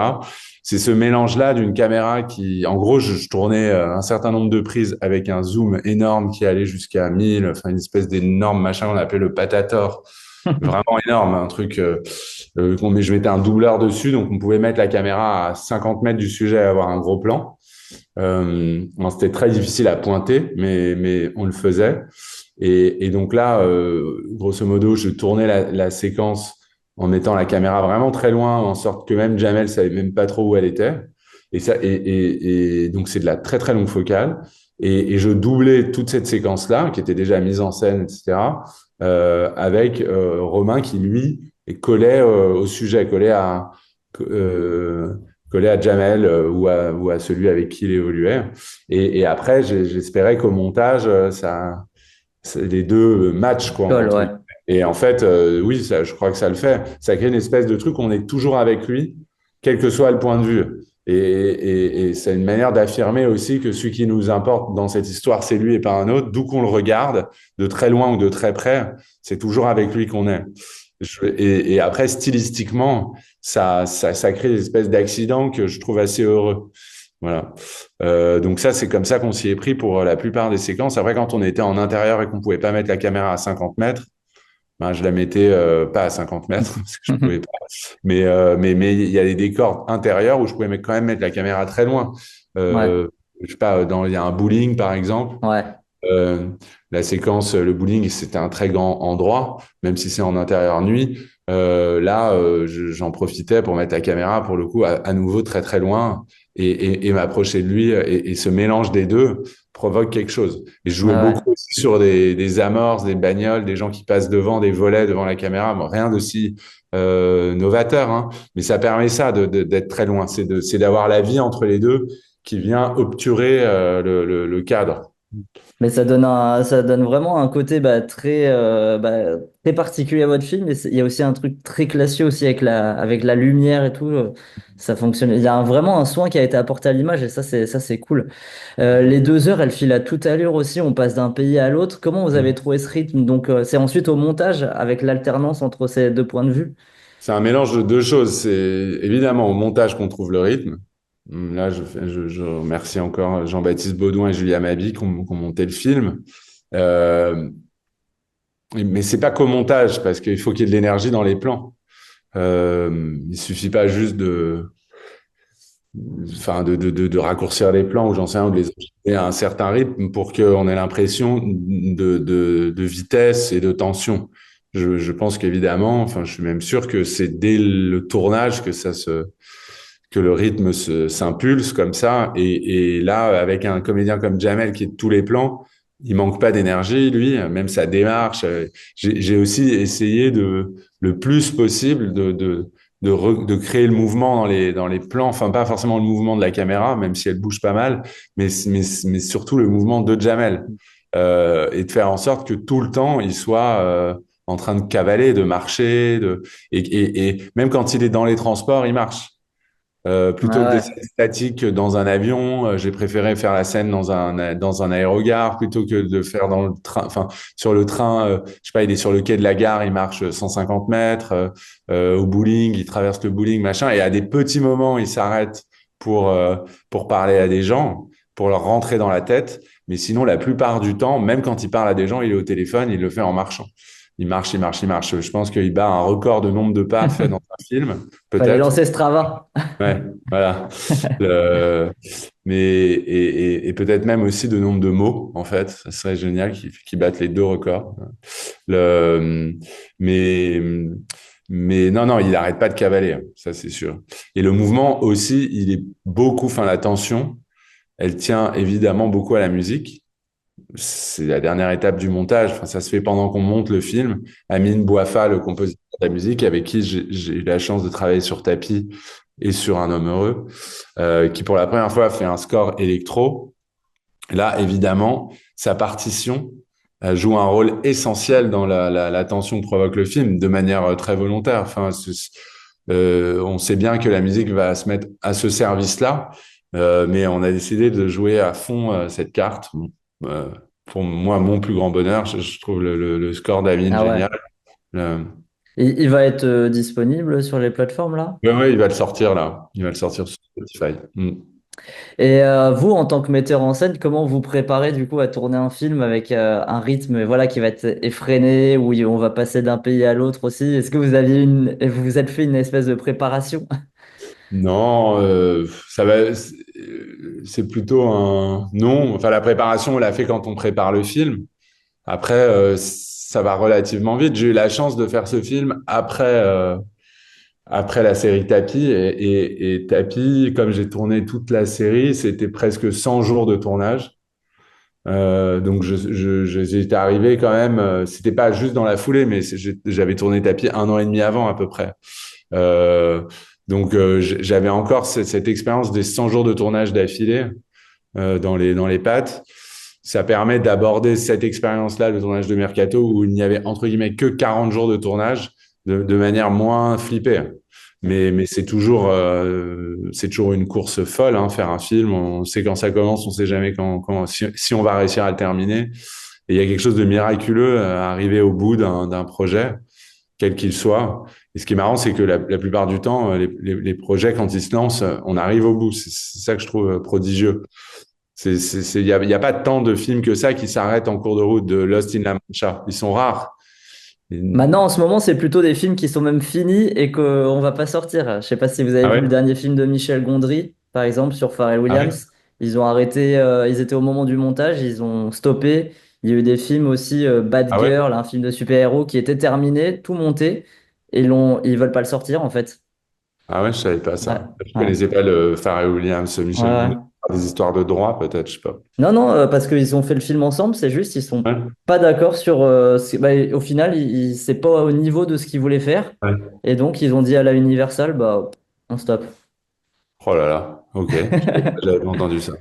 C'est ce mélange-là d'une caméra qui, en gros, je tournais un certain nombre de prises avec un zoom énorme qui allait jusqu'à 1000, enfin une espèce d'énorme machin qu'on appelait le Patator, vraiment énorme, un truc. Mais je mettais un doubleur dessus, donc on pouvait mettre la caméra à 50 mètres du sujet et avoir un gros plan. Bon, c'était très difficile à pointer, mais on le faisait. Et donc là, grosso modo, je tournais la séquence en mettant la caméra vraiment très loin, en sorte que même Jamel savait même pas trop où elle était. Et donc c'est de la très très longue focale. Et je doublais toute cette séquence-là, qui était déjà mise en scène, etc., avec Romain qui, lui, collait au sujet, euh, collait à Jamel ou à celui avec qui il évoluait. Et après, j'espérais qu'au montage, les deux matchs, quoi, Colle, entre ouais. guillemets. Et en fait, oui, ça, je crois que ça le fait. Ça crée une espèce de truc où on est toujours avec lui, quel que soit le point de vue. Et c'est une manière d'affirmer aussi que celui qui nous importe dans cette histoire, c'est lui et pas un autre. D'où qu'on le regarde, de très loin ou de très près, c'est toujours avec lui qu'on est. Et après, stylistiquement, ça crée des espèces d'accidents que je trouve assez heureux. Voilà. Donc ça, c'est comme ça qu'on s'y est pris pour la plupart des séquences. Après, quand on était en intérieur et qu'on pouvait pas mettre la caméra à 50 mètres, ben, je la mettais pas à 50 mètres parce que je pouvais pas. Mais il y a des décors intérieurs où je pouvais quand même mettre la caméra très loin. Ouais. Euh, je sais pas, il y a un bowling, par exemple. Ouais. Euh, la séquence, le bowling, c'était un très grand endroit, même si c'est en intérieur nuit. Là, j'en profitais pour mettre la caméra, pour le coup, à nouveau très très loin et m'approcher de lui. Et ce mélange des deux provoque quelque chose. Et je Ouais, jouais ouais. beaucoup aussi sur des amorces, des bagnoles, des gens qui passent devant, des volets devant la caméra. Bon, rien d'aussi novateur, hein, mais ça permet ça d'être très loin. C'est d'avoir la vie entre les deux qui vient obturer le cadre. Mais ça donne vraiment un côté très particulier à votre film. Et il y a aussi un truc très classique aussi avec la lumière et tout. Ça fonctionne. Il y a vraiment un soin qui a été apporté à l'image et ça, c'est cool. Les 2 heures, elles filent à toute allure aussi. On passe d'un pays à l'autre. Comment vous avez trouvé ce rythme? Donc, c'est ensuite au montage avec l'alternance entre ces deux points de vue. C'est un mélange de deux choses. C'est évidemment au montage qu'on trouve le rythme. Là, je remercie encore Jean-Baptiste Baudouin et Julia Mabi qui ont monté le film. Euh, mais c'est pas qu'au montage, parce qu'il faut qu'il y ait de l'énergie dans les plans. Il suffit pas juste de raccourcir les plans ou j'en sais rien, ou de les enchaîner à un certain rythme pour qu'on ait l'impression de vitesse et de tension. Je pense qu'évidemment, enfin, je suis même sûr que c'est dès le tournage que le rythme s'impulse comme ça. Et là, avec un comédien comme Jamel qui est de tous les plans, il manque pas d'énergie, lui, même sa démarche. J'ai aussi essayé le plus possible de créer le mouvement dans les plans, enfin pas forcément le mouvement de la caméra, même si elle bouge pas mal, mais surtout le mouvement de Jamel. Et de faire en sorte que tout le temps, il soit en train de cavaler, de marcher, et même quand il est dans les transports, il marche. Ouais, Plutôt que des ouais. scènes statiques dans un avion, j'ai préféré faire la scène dans un aérogare plutôt que de faire dans le train. Enfin, sur le train, je sais pas, il est sur le quai de la gare, il marche 150 mètres. Au bowling, il traverse le bowling, machin. Et à des petits moments, il s'arrête pour euh, pour parler à des gens, pour leur rentrer dans la tête. Mais sinon, la plupart du temps, même quand il parle à des gens, il est au téléphone, il le fait en marchant. Il marche, il marche, il marche. Je pense qu'il bat un record de nombre de pas faits dans un film, Fallait peut-être. lancer Strava. Ouais, voilà. Le- et peut-être même aussi de nombre de mots, en fait. Ça serait génial qu'ils battent les deux records. Le, mais, mais non, non, il n'arrête pas de cavaler, hein, ça c'est sûr. Et le mouvement aussi, il est beaucoup, enfin la tension, elle tient évidemment beaucoup à la musique. C'est la dernière étape du montage. Enfin, ça se fait pendant qu'on monte le film. Amine Bouafa, le compositeur de la musique, avec qui j'ai eu la chance de travailler sur Tapis et sur Un homme heureux, qui pour la première fois a fait un score électro. Là, évidemment, sa partition joue un rôle essentiel dans la tension que provoque le film, de manière très volontaire. Enfin, on sait bien que la musique va se mettre à ce service-là, mais on a décidé de jouer à fond cette carte. Bon, pour moi, mon plus grand bonheur, je trouve le score d'Amine Ah ouais. génial. Euh, Il va être disponible sur les plateformes là? ouais, ouais, il va le sortir là. Il va le sortir sur Spotify. Mm. Et vous, en tant que metteur en scène, comment vous préparez du coup à tourner un film avec un rythme voilà, qui va être effréné, où on va passer d'un pays à l'autre aussi? Est-ce que vous vous êtes fait une espèce de préparation? Non, ça va. C'est plutôt un non. Enfin, la préparation, on l'a fait quand on prépare le film. Après, ça va relativement vite. J'ai eu la chance de faire ce film après la série Tapi et Tapi, comme j'ai tourné toute la série, c'était presque 100 jours de tournage. Donc j'étais arrivé quand même. C'était pas juste dans la foulée, mais j'avais tourné Tapi un an et demi avant à peu près. Euh, j'avais encore cette expérience des 100 jours de tournage d'affilée dans les pattes. Ça permet d'aborder cette expérience-là, le tournage de Mercato, où il n'y avait entre guillemets que 40 jours de tournage, de manière moins flippée. Mais c'est toujours une course folle, hein, faire un film. On sait quand ça commence, on sait jamais si on va réussir à le terminer. Et il y a quelque chose de miraculeux à arriver au bout d'un projet, quel qu'il soit. Et ce qui est marrant, c'est que la plupart du temps, les projets, quand ils se lancent, on arrive au bout. C'est ça que je trouve prodigieux. Il y a pas tant de films que ça qui s'arrêtent en cours de route, de Lost in La Mancha. Ils sont rares. Et- Maintenant, en ce moment, c'est plutôt des films qui sont même finis et qu'on va pas sortir. Je sais pas si vous avez Ah vu ouais? le dernier film de Michel Gondry, par exemple, sur Pharrell Ah ouais? Williams. Ils ont arrêté, ils étaient au moment du montage, ils ont stoppé. Il y a eu des films aussi, Bad Ah ouais? Girl, un film de super-héros qui était terminé, tout monté, et ils veulent pas le sortir en fait. Ah ouais, je savais pas Ouais, ça. Je ouais, connaissais pas le Pharrell Williams, ouais, Michel ouais. Gondry. Des histoires de droit, peut-être, je sais pas. Non, non, parce qu'ils ont fait le film ensemble, c'est juste, ils sont Ouais, pas d'accord sur. Bah, au final, c'est pas au niveau de ce qu'ils voulaient faire. ouais. Et donc, ils ont dit à la Universal, bah, on stoppe. Oh là là, ok. J'avais pas entendu ça.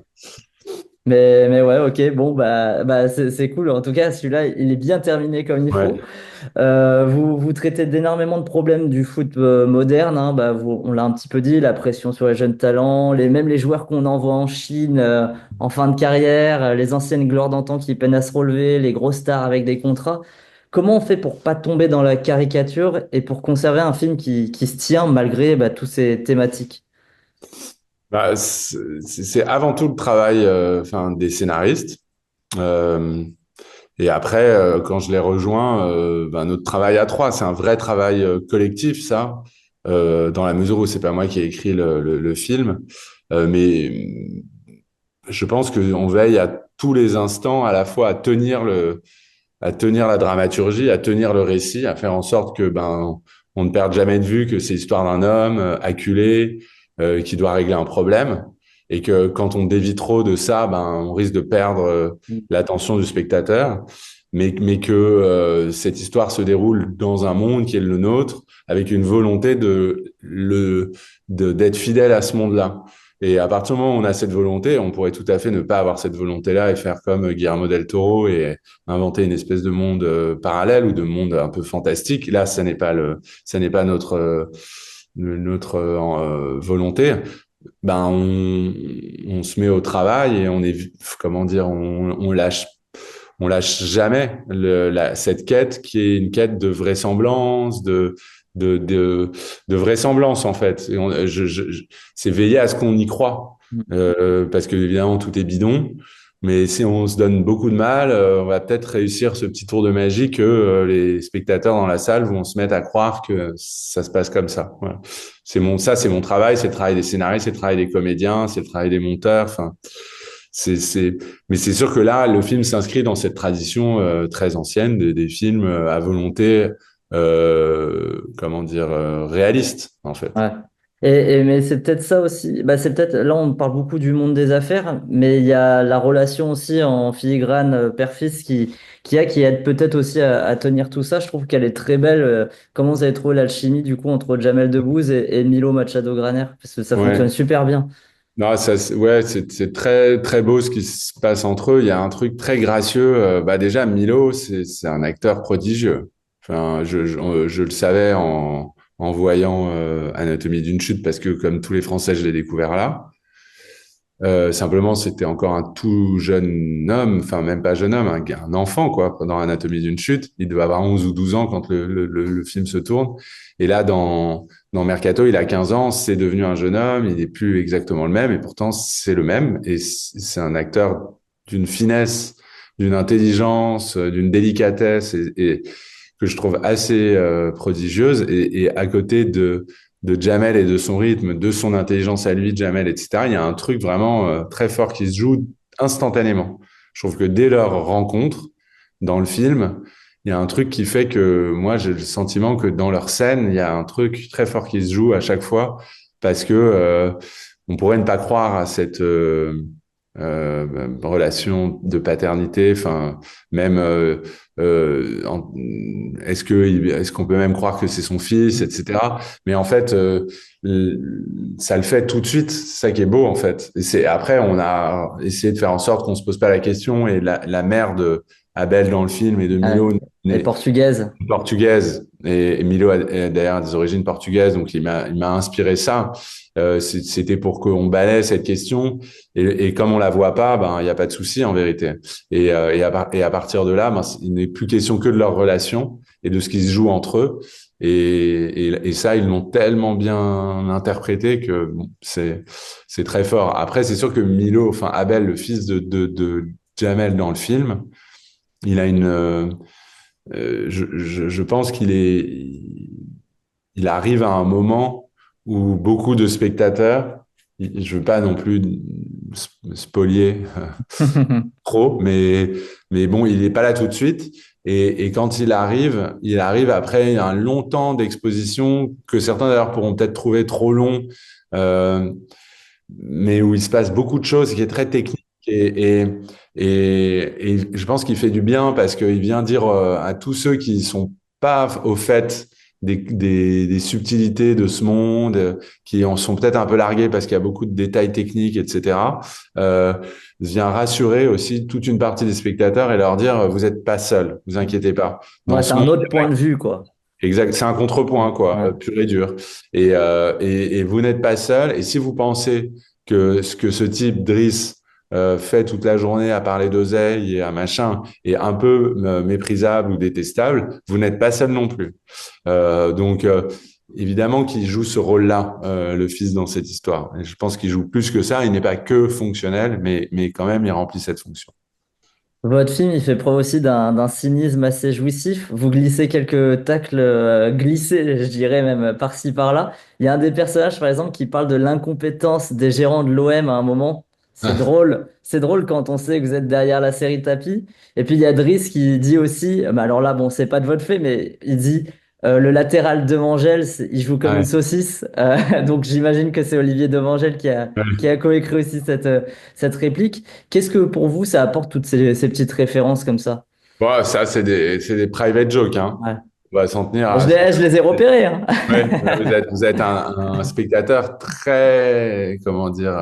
Mais ouais, ok, bon, bah c'est cool. En tout cas, celui-là, il est bien terminé comme il faut. Ouais. Vous traitez d'énormément de problèmes du foot moderne, hein. Bah, on l'a un petit peu dit, la pression sur les jeunes talents, même les joueurs qu'on envoie en Chine en fin de carrière, les anciennes gloires d'antan qui peinent à se relever, les grosses stars avec des contrats. Comment on fait pour pas tomber dans la caricature et pour conserver un film qui se tient malgré bah, toutes ces thématiques? Bah, c'est avant tout le travail enfin, des scénaristes. Euh, et après, quand je les rejoins, ben, notre travail à trois, c'est un vrai travail collectif, ça, dans la mesure où c'est pas moi qui ai écrit le film. Mais je pense qu'on veille à tous les instants à la fois à tenir la dramaturgie, à tenir le récit, à faire en sorte que ben on ne perde jamais de vue que c'est l'histoire d'un homme acculé qui doit régler un problème et que quand on dévie trop de ça, ben on risque de perdre l'attention du spectateur. Mais que cette histoire se déroule dans un monde qui est le nôtre, avec une volonté d'être fidèle à ce monde-là. Et à partir du moment où on a cette volonté, on pourrait tout à fait ne pas avoir cette volonté-là et faire comme Guillermo del Toro et inventer une espèce de monde parallèle ou de monde un peu fantastique. Là, ça n'est pas notre volonté. Ben, on se met au travail et on est, comment dire, on lâche jamais cette quête qui est une quête de vraisemblance, de, de, de vraisemblance en fait. Et c'est veiller à ce qu'on y croit, parce que évidemment tout est bidon. Mais si on se donne beaucoup de mal, on va peut-être réussir ce petit tour de magie que les spectateurs dans la salle vont se mettre à croire que ça se passe comme ça. Voilà. C'est mon travail, c'est le travail des scénaristes, c'est le travail des comédiens, c'est le travail des monteurs. Enfin, mais c'est sûr que là, le film s'inscrit dans cette tradition très ancienne des films à volonté, comment dire, réaliste en fait. Ouais. Mais c'est peut-être ça aussi. Bah, c'est peut-être là on parle beaucoup du monde des affaires, mais il y a la relation aussi en filigrane père-fils qui aide peut-être aussi à tenir tout ça. Je trouve qu'elle est très belle. Comment vous avez trouvé l'alchimie du coup entre Jamel Debbouze et Milo Machado Graner? Parce que ça fonctionne Ouais. super bien. Non, ouais, c'est très très beau ce qui se passe entre eux. Il y a un truc très gracieux. Bah déjà, Milo, c'est un acteur prodigieux. Enfin, je le savais en voyant Anatomie d'une chute parce que comme tous les Français, je l'ai découvert là. Simplement, c'était encore un tout jeune homme, enfin même pas jeune homme, un enfant quoi, pendant Anatomie d'une chute. Il devait avoir 11 ou 12 ans quand le film se tourne. Et là, dans Mercato, il a 15 ans, c'est devenu un jeune homme, il n'est plus exactement le même, et pourtant c'est le même. Et c'est un acteur d'une finesse, d'une intelligence, d'une délicatesse, et que je trouve assez prodigieuse. Et à côté de Jamel et de son rythme, de son intelligence à lui, Jamel, etc. Il y a un truc vraiment très fort qui se joue instantanément. Je trouve que dès leur rencontre dans le film, il y a un truc qui fait que moi, j'ai le sentiment que dans leur scène, il y a un truc très fort qui se joue à chaque fois parce que on pourrait ne pas croire à cette relation de paternité. Enfin, même est-ce qu'on peut même croire que c'est son fils, etc. Mais en fait, ça le fait tout de suite. C'est ça qui est beau en fait. Et c'est après, on a essayé de faire en sorte qu'on se pose pas la question. Et la mère de Abel dans le film et de Ouais. Milo Et portugaise. portugaise et Milo a d'ailleurs des origines portugaises, donc il m'a inspiré ça. C'était pour qu'on balaie cette question et comme on la voit pas, ben il y a pas de souci en vérité. Et à partir de là, ben, il n'est plus question que de leur relation et de ce qui se joue entre eux. Et ça, ils l'ont tellement bien interprété que bon, c'est très fort. Après, c'est sûr que Milo, enfin Abel, le fils de Jamel dans le film, il a je pense il arrive à un moment où beaucoup de spectateurs je veux pas non plus spolier trop, mais bon, il n'est pas là tout de suite. Et quand il arrive après un long temps d'exposition que certains d'ailleurs pourront peut-être trouver trop long, euh, mais où il se passe beaucoup de choses, qui est très technique. Et je pense qu'il fait du bien parce qu'il vient dire à tous ceux qui sont pas au fait des subtilités de ce monde, qui en sont peut-être un peu largués parce qu'il y a beaucoup de détails techniques, etc., vient rassurer aussi toute une partie des spectateurs et leur dire, vous n'êtes pas seuls, vous inquiétez pas. Dans Ouais, c'est ce un monde, autre point de vue, quoi. exact, c'est un contrepoint, quoi, Ouais. pur et dur. Et vous n'êtes pas seul. Et si vous pensez que ce type, Driss, fait toute la journée à parler d'oseille et à machin, est un peu méprisable ou détestable, vous n'êtes pas seul non plus. Donc, évidemment qu'il joue ce rôle-là, le fils, dans cette histoire. Et je pense qu'il joue plus que ça. Il n'est pas que fonctionnel, mais quand même, il remplit cette fonction. Votre film, il fait preuve aussi d'un cynisme assez jouissif. Vous glissez quelques tacles glissés, je dirais même par-ci par-là. Il y a un des personnages, par exemple, qui parle de l'incompétence des gérants de l'OM à un moment. C'est drôle. C'est drôle quand on sait que vous êtes derrière la série Tapis. Et puis il y a Driss qui dit aussi, mais alors là, bon, c'est pas de votre fait, mais il dit le latéral de Mangel, il joue comme une Ouais. saucisse. Donc j'imagine que c'est Olivier Demangel qui a coécrit aussi cette réplique. Qu'est-ce que pour vous ça apporte toutes ces petites références comme ça? Bon, ça, c'est des private jokes, hein. Ouais. On va s'en tenir Je à. les, je les ai repérés, hein. Ouais, vous êtes un spectateur très, comment dire,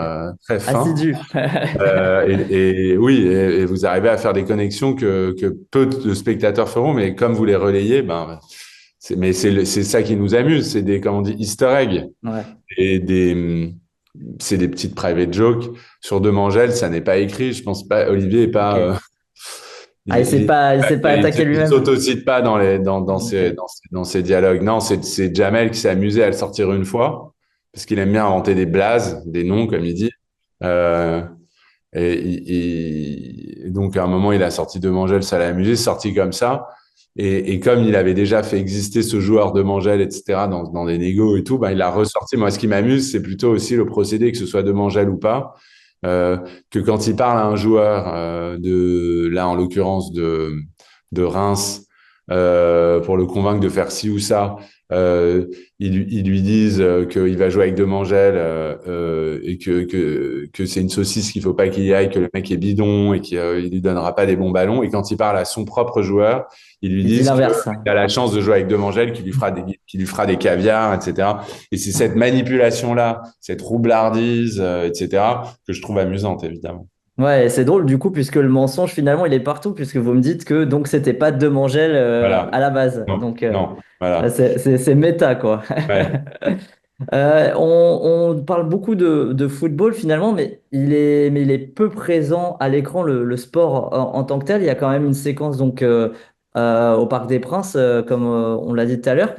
très fin. Assidu. Et oui, et vous arrivez à faire des connexions que peu de spectateurs feront, mais comme vous les relayez, ben, c'est ça qui nous amuse, c'est des, comment on dit, Easter eggs Ouais. et c'est des petites private jokes. Sur Demangel, ça n'est pas écrit. Je pense pas, Olivier est pas, Ok. Ah, il s'est pas attaqué il lui-même. s'autocite pas Ok. dans ces dialogues. Non, c'est Jamel qui s'est amusé à le sortir une fois, parce qu'il aime bien inventer des blazes, des noms, comme il dit. Euh, et donc, à un moment, il a sorti De Mangel, ça l'a amusé, c'est sorti comme ça. Et comme il avait déjà fait exister ce joueur De Mangel, etc., dans des négos et tout, ben, il l'a ressorti. Moi, ce qui m'amuse, c'est plutôt aussi le procédé, que ce soit De Mangel ou pas, euh, que quand il parle à un joueur là, en l'occurrence, de Reims, pour le convaincre de faire ci ou ça, ils lui disent qu'il va jouer avec Demangel et que c'est une saucisse qu'il faut pas qu'il y aille, que le mec est bidon et qu'il lui donnera pas des bons ballons. Et quand il parle à son propre joueur, ils lui Il dit disent qu'il l'inverse, hein. a la chance de jouer avec Demangel, qui lui fera des caviars, etc. Et c'est cette manipulation-là, cette roublardise, etc., que je trouve amusante, évidemment. Ouais, et c'est drôle du coup, puisque le mensonge finalement il est partout, puisque vous me dites que donc c'était pas de Mangel Voilà. à la base. Non, Donc non, voilà. c'est méta quoi. Ouais. On parle beaucoup de football finalement, mais il est peu présent à l'écran, le sport en tant que tel. Il y a quand même une séquence donc au Parc des Princes, comme on l'a dit tout à l'heure.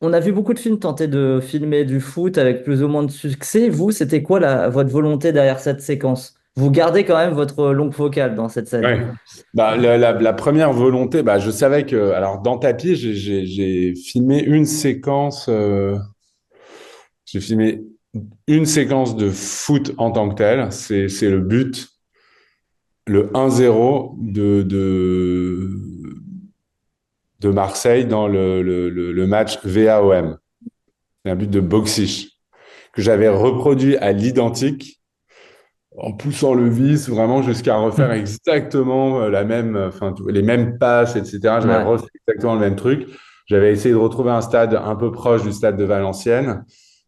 On a vu beaucoup de films tenter de filmer du foot avec plus ou moins de succès. Vous, c'était quoi votre volonté derrière cette séquence? Vous gardez quand même votre longue focale dans cette scène. Ouais. Bah, la première volonté, bah, je savais que, alors, dans Tapis, j'ai filmé une séquence, j'ai filmé une séquence de foot en tant que tel. C'est le but, le 1-0 de Marseille dans le match VAOM. C'est un but de Boxic que j'avais reproduit à l'identique en poussant le vis vraiment jusqu'à refaire exactement la même, enfin, les mêmes passes, etc. J'avais Ouais. refait exactement le même truc. J'avais essayé de retrouver un stade un peu proche du stade de Valenciennes.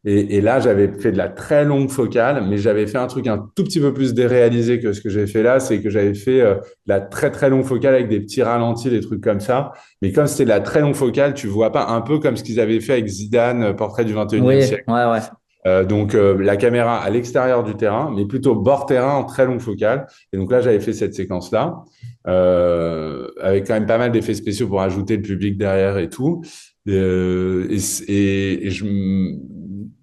Et là, j'avais fait de la très longue focale, mais j'avais fait un truc un tout petit peu plus déréalisé que ce que j'ai fait là, c'est que j'avais fait de la très très longue focale avec des petits ralentis, des trucs comme ça. Mais comme c'était de la très longue focale, tu vois pas un peu comme ce qu'ils avaient fait avec Zidane, portrait du 21e Oui, siècle. ouais, ouais. Donc la caméra à l'extérieur du terrain, mais plutôt bord terrain en très longue focale. Et donc là, j'avais fait cette séquence-là, avec quand même pas mal d'effets spéciaux pour ajouter le public derrière et tout. Et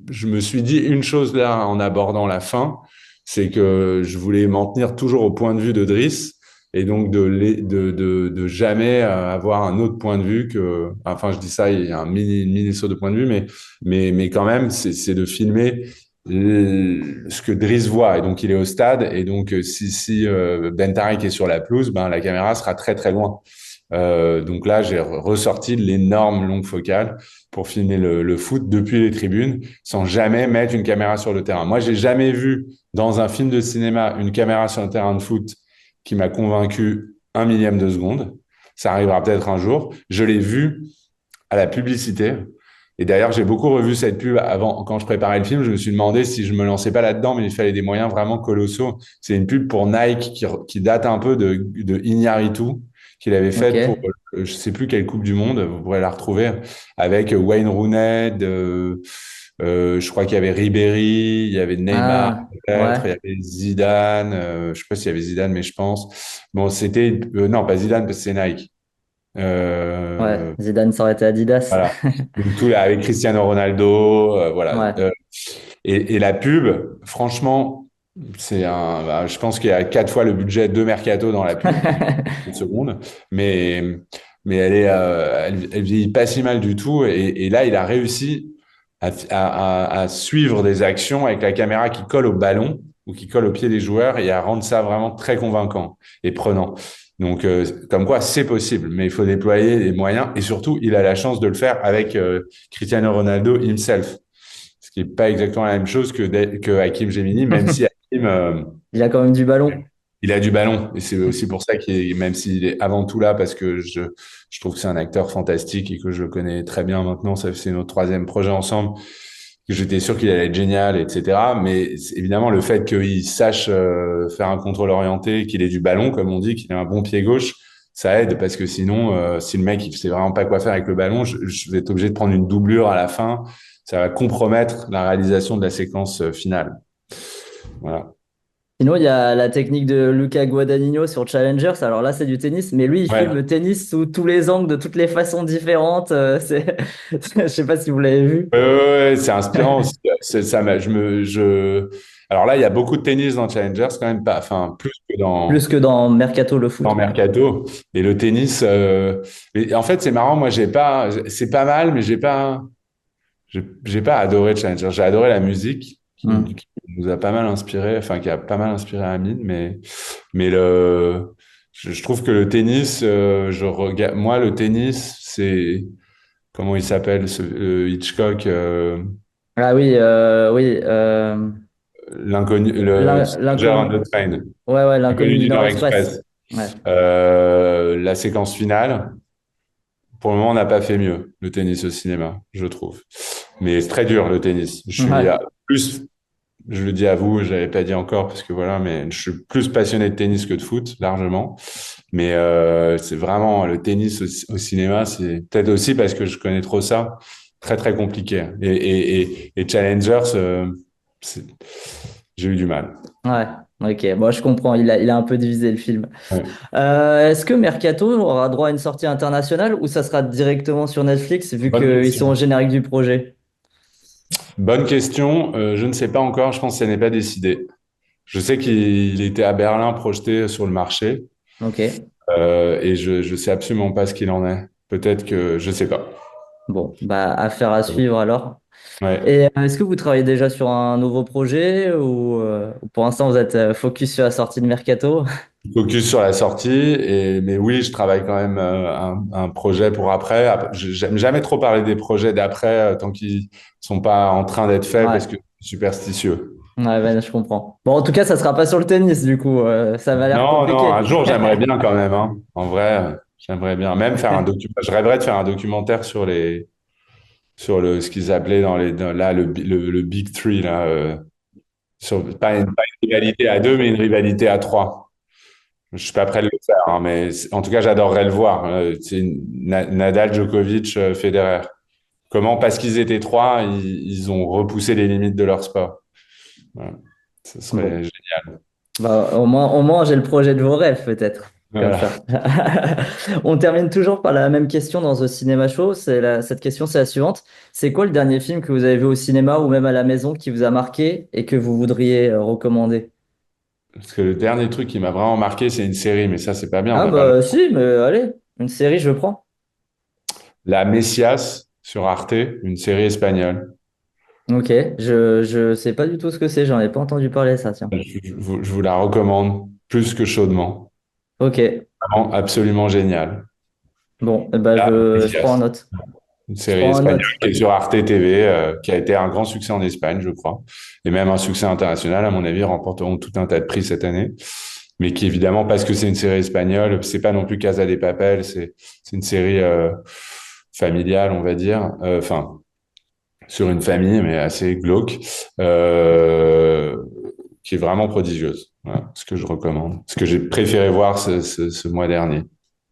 je me suis dit une chose là en abordant la fin, c'est que je voulais m'en tenir toujours au point de vue de Driss et donc de jamais avoir un autre point de vue que, enfin je dis ça, il y a un mini saut de point de vue, mais quand même c'est de filmer ce que Driss voit. Et donc, il est au stade. Et donc, si Ben Tarek est sur la pelouse, ben, la caméra sera très, très loin. Donc là, j'ai ressorti l'énorme longue focale pour filmer le foot depuis les tribunes sans jamais mettre une caméra sur le terrain. Moi, j'ai jamais vu dans un film de cinéma une caméra sur un terrain de foot qui m'a convaincu un millième de seconde. Ça arrivera peut-être un jour. Je l'ai vu à la publicité. Et d'ailleurs, j'ai beaucoup revu cette pub avant, quand je préparais le film. Je me suis demandé si je me lançais pas là-dedans, mais il fallait des moyens vraiment colossaux. C'est une pub pour Nike qui date un peu de Iñárritu, qu'il avait faite pour, Ok. je sais plus quelle Coupe du Monde. Vous pourrez la retrouver avec Wayne Rooney. Je crois qu'il y avait Ribéry, il y avait Neymar Ah, peut-être, ouais, il y avait Zidane. Je sais pas s'il y avait Zidane, mais je pense. Bon, c'était non, pas Zidane parce que c'est Nike. ouais. Euh, Zidane, ça aurait été Adidas. voilà. Donc tout avec Cristiano Ronaldo, voilà. Ouais. Et la pub, franchement, je pense qu'il y a 4 fois le budget de Mercato dans la pub, 30 secondes, mais elle vieillit pas si mal du tout. Et là, il a réussi à suivre des actions avec la caméra qui colle au ballon ou qui colle au pied des joueurs et à rendre ça vraiment très convaincant et prenant. Donc, comme quoi, c'est possible, mais il faut déployer les moyens et surtout, il a la chance de le faire avec Cristiano Ronaldo himself, ce qui n'est pas exactement la même chose que Hakim Gemini, même si Hakim, Il a quand même du ballon. il a du ballon. Et c'est aussi pour ça même s'il est avant tout là, parce que je trouve que c'est un acteur fantastique et que je le connais très bien maintenant, c'est notre troisième projet ensemble, que j'étais sûr qu'il allait être génial, etc. Mais évidemment, le fait qu'il sache faire un contrôle orienté, qu'il ait du ballon, comme on dit, qu'il ait un bon pied gauche, ça aide parce que sinon, si le mec il sait vraiment pas quoi faire avec le ballon, je vais être obligé de prendre une doublure à la fin. Ça va compromettre la réalisation de la séquence finale. Voilà. Sinon, il y a la technique de Luca Guadagnino sur Challengers. Alors là, c'est du tennis, mais lui, il filme Ouais. le tennis sous tous les angles, de toutes les façons différentes. Je sais pas si vous l'avez vu. Ouais, c'est inspirant aussi. Ça, Alors là, il y a beaucoup de tennis dans Challengers, quand même pas, enfin, plus que Plus que dans Mercato le dans foot. Mercato. Et le tennis, et en fait, c'est marrant, moi, c'est pas mal, mais j'ai pas adoré Challenger. J'ai adoré la musique Hmm. qui nous a pas mal inspiré, enfin, qui a pas mal inspiré Amine, mais je trouve que le tennis, moi, le tennis, c'est, comment il s'appelle, Hitchcock, Ah oui, oui. l'inconnu, le Stranger on L'inconnu. the Train, Ouais, ouais, l'inconnu l'inconnu du du Nord Nord Express. Express. Ouais. La séquence finale, pour le moment, on n'a pas fait mieux, le tennis au cinéma, je trouve. Mais c'est très dur, le tennis. Ouais. Plus, je le dis à vous, je l'avais pas dit encore, parce que voilà, mais je suis plus passionné de tennis que de foot, largement. Mais c'est vraiment le tennis au cinéma, c'est peut-être aussi parce que je connais trop ça, très très compliqué. Et Challengers, c'est- j'ai eu du mal. Ouais. Ok. Bon, je comprends. Il a un peu divisé le film. Ouais. Est-ce que Mercato aura droit à une sortie internationale ou ça sera directement sur Netflix vu Bonne qu'ils sont au question. générique du projet? Bonne question. Je ne sais pas encore. Je pense que ça n'est pas décidé. Je sais qu'il était à Berlin projeté sur le marché, Ok. et je sais absolument pas ce qu'il en est. Peut-être que je sais pas. Bon, bah, affaire à suivre alors. Ouais. Et est-ce que vous travaillez déjà sur un nouveau projet ou pour l'instant vous êtes focus sur la sortie de Mercato? Focus sur la sortie, mais oui, je travaille quand même un projet pour après. J'aime jamais trop parler des projets d'après tant qu'ils sont pas en train d'être faits Ouais, parce que je suis superstitieux. ouais, ben, je comprends. Bon, en tout cas, ça sera pas sur le tennis du coup. Ça va l'air Non, non, un compliqué. jour j'aimerais bien quand même, hein. En vrai, j'aimerais bien même faire un documentaire. Je rêverais de faire un documentaire sur ce qu'ils appelaient là le Big Three là, pas une rivalité à deux, mais une rivalité à trois. Je suis pas prêt de le faire, hein, mais en tout cas, j'adorerais le voir. C'est Nadal, Djokovic, Federer. Comment, parce qu'ils étaient trois, ils ont repoussé les limites de leur sport. Voilà. Ce serait Bon, génial. bah, au moins j'ai le projet de vos rêves peut-être. Comme Voilà. ça. On termine toujours par la même question dans The Cinema Show. Cette question, c'est la suivante. C'est quoi le dernier film que vous avez vu au cinéma ou même à la maison qui vous a marqué et que vous voudriez recommander? Parce que le dernier truc qui m'a vraiment marqué, c'est une série, mais ça, c'est pas bien, on Ah n'a pas le bah temps. si, mais allez, une série, je prends. La Messias sur Arte, une série espagnole. Ok, je sais pas du tout ce que c'est, j'en ai pas entendu parler ça, tiens. Je vous la recommande plus que chaudement. Ok, Vraiment absolument génial. bon, eh ben, Là, je prends en Matthias, note. une Je série prends en espagnole note. qui est sur Arte TV, qui a été un grand succès en Espagne, je crois, et même un succès international, à mon avis, remporteront tout un tas de prix cette année. Mais qui évidemment, parce que c'est une série espagnole, c'est pas non plus Casa de Papel, c'est une série familiale, on va dire, enfin sur une famille, mais assez glauque, euh, qui est vraiment prodigieuse. Voilà ce que je recommande, ce que j'ai préféré voir ce mois dernier.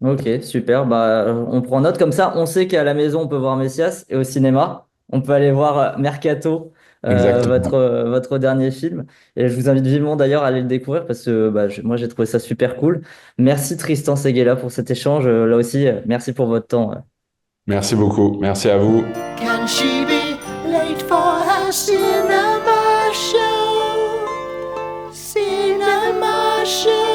Ok, super. Bah, on prend note comme ça. On sait qu'à la maison, on peut voir Messias et au cinéma, on peut aller voir Mercato, Exactement. votre dernier film. Et je vous invite vivement d'ailleurs à aller le découvrir parce que bah, moi, j'ai trouvé ça super cool. Merci Tristan Seguela pour cet échange. Là aussi, merci pour votre temps. Merci beaucoup. Merci à vous. Can she be late for her cinema show? Cinema show.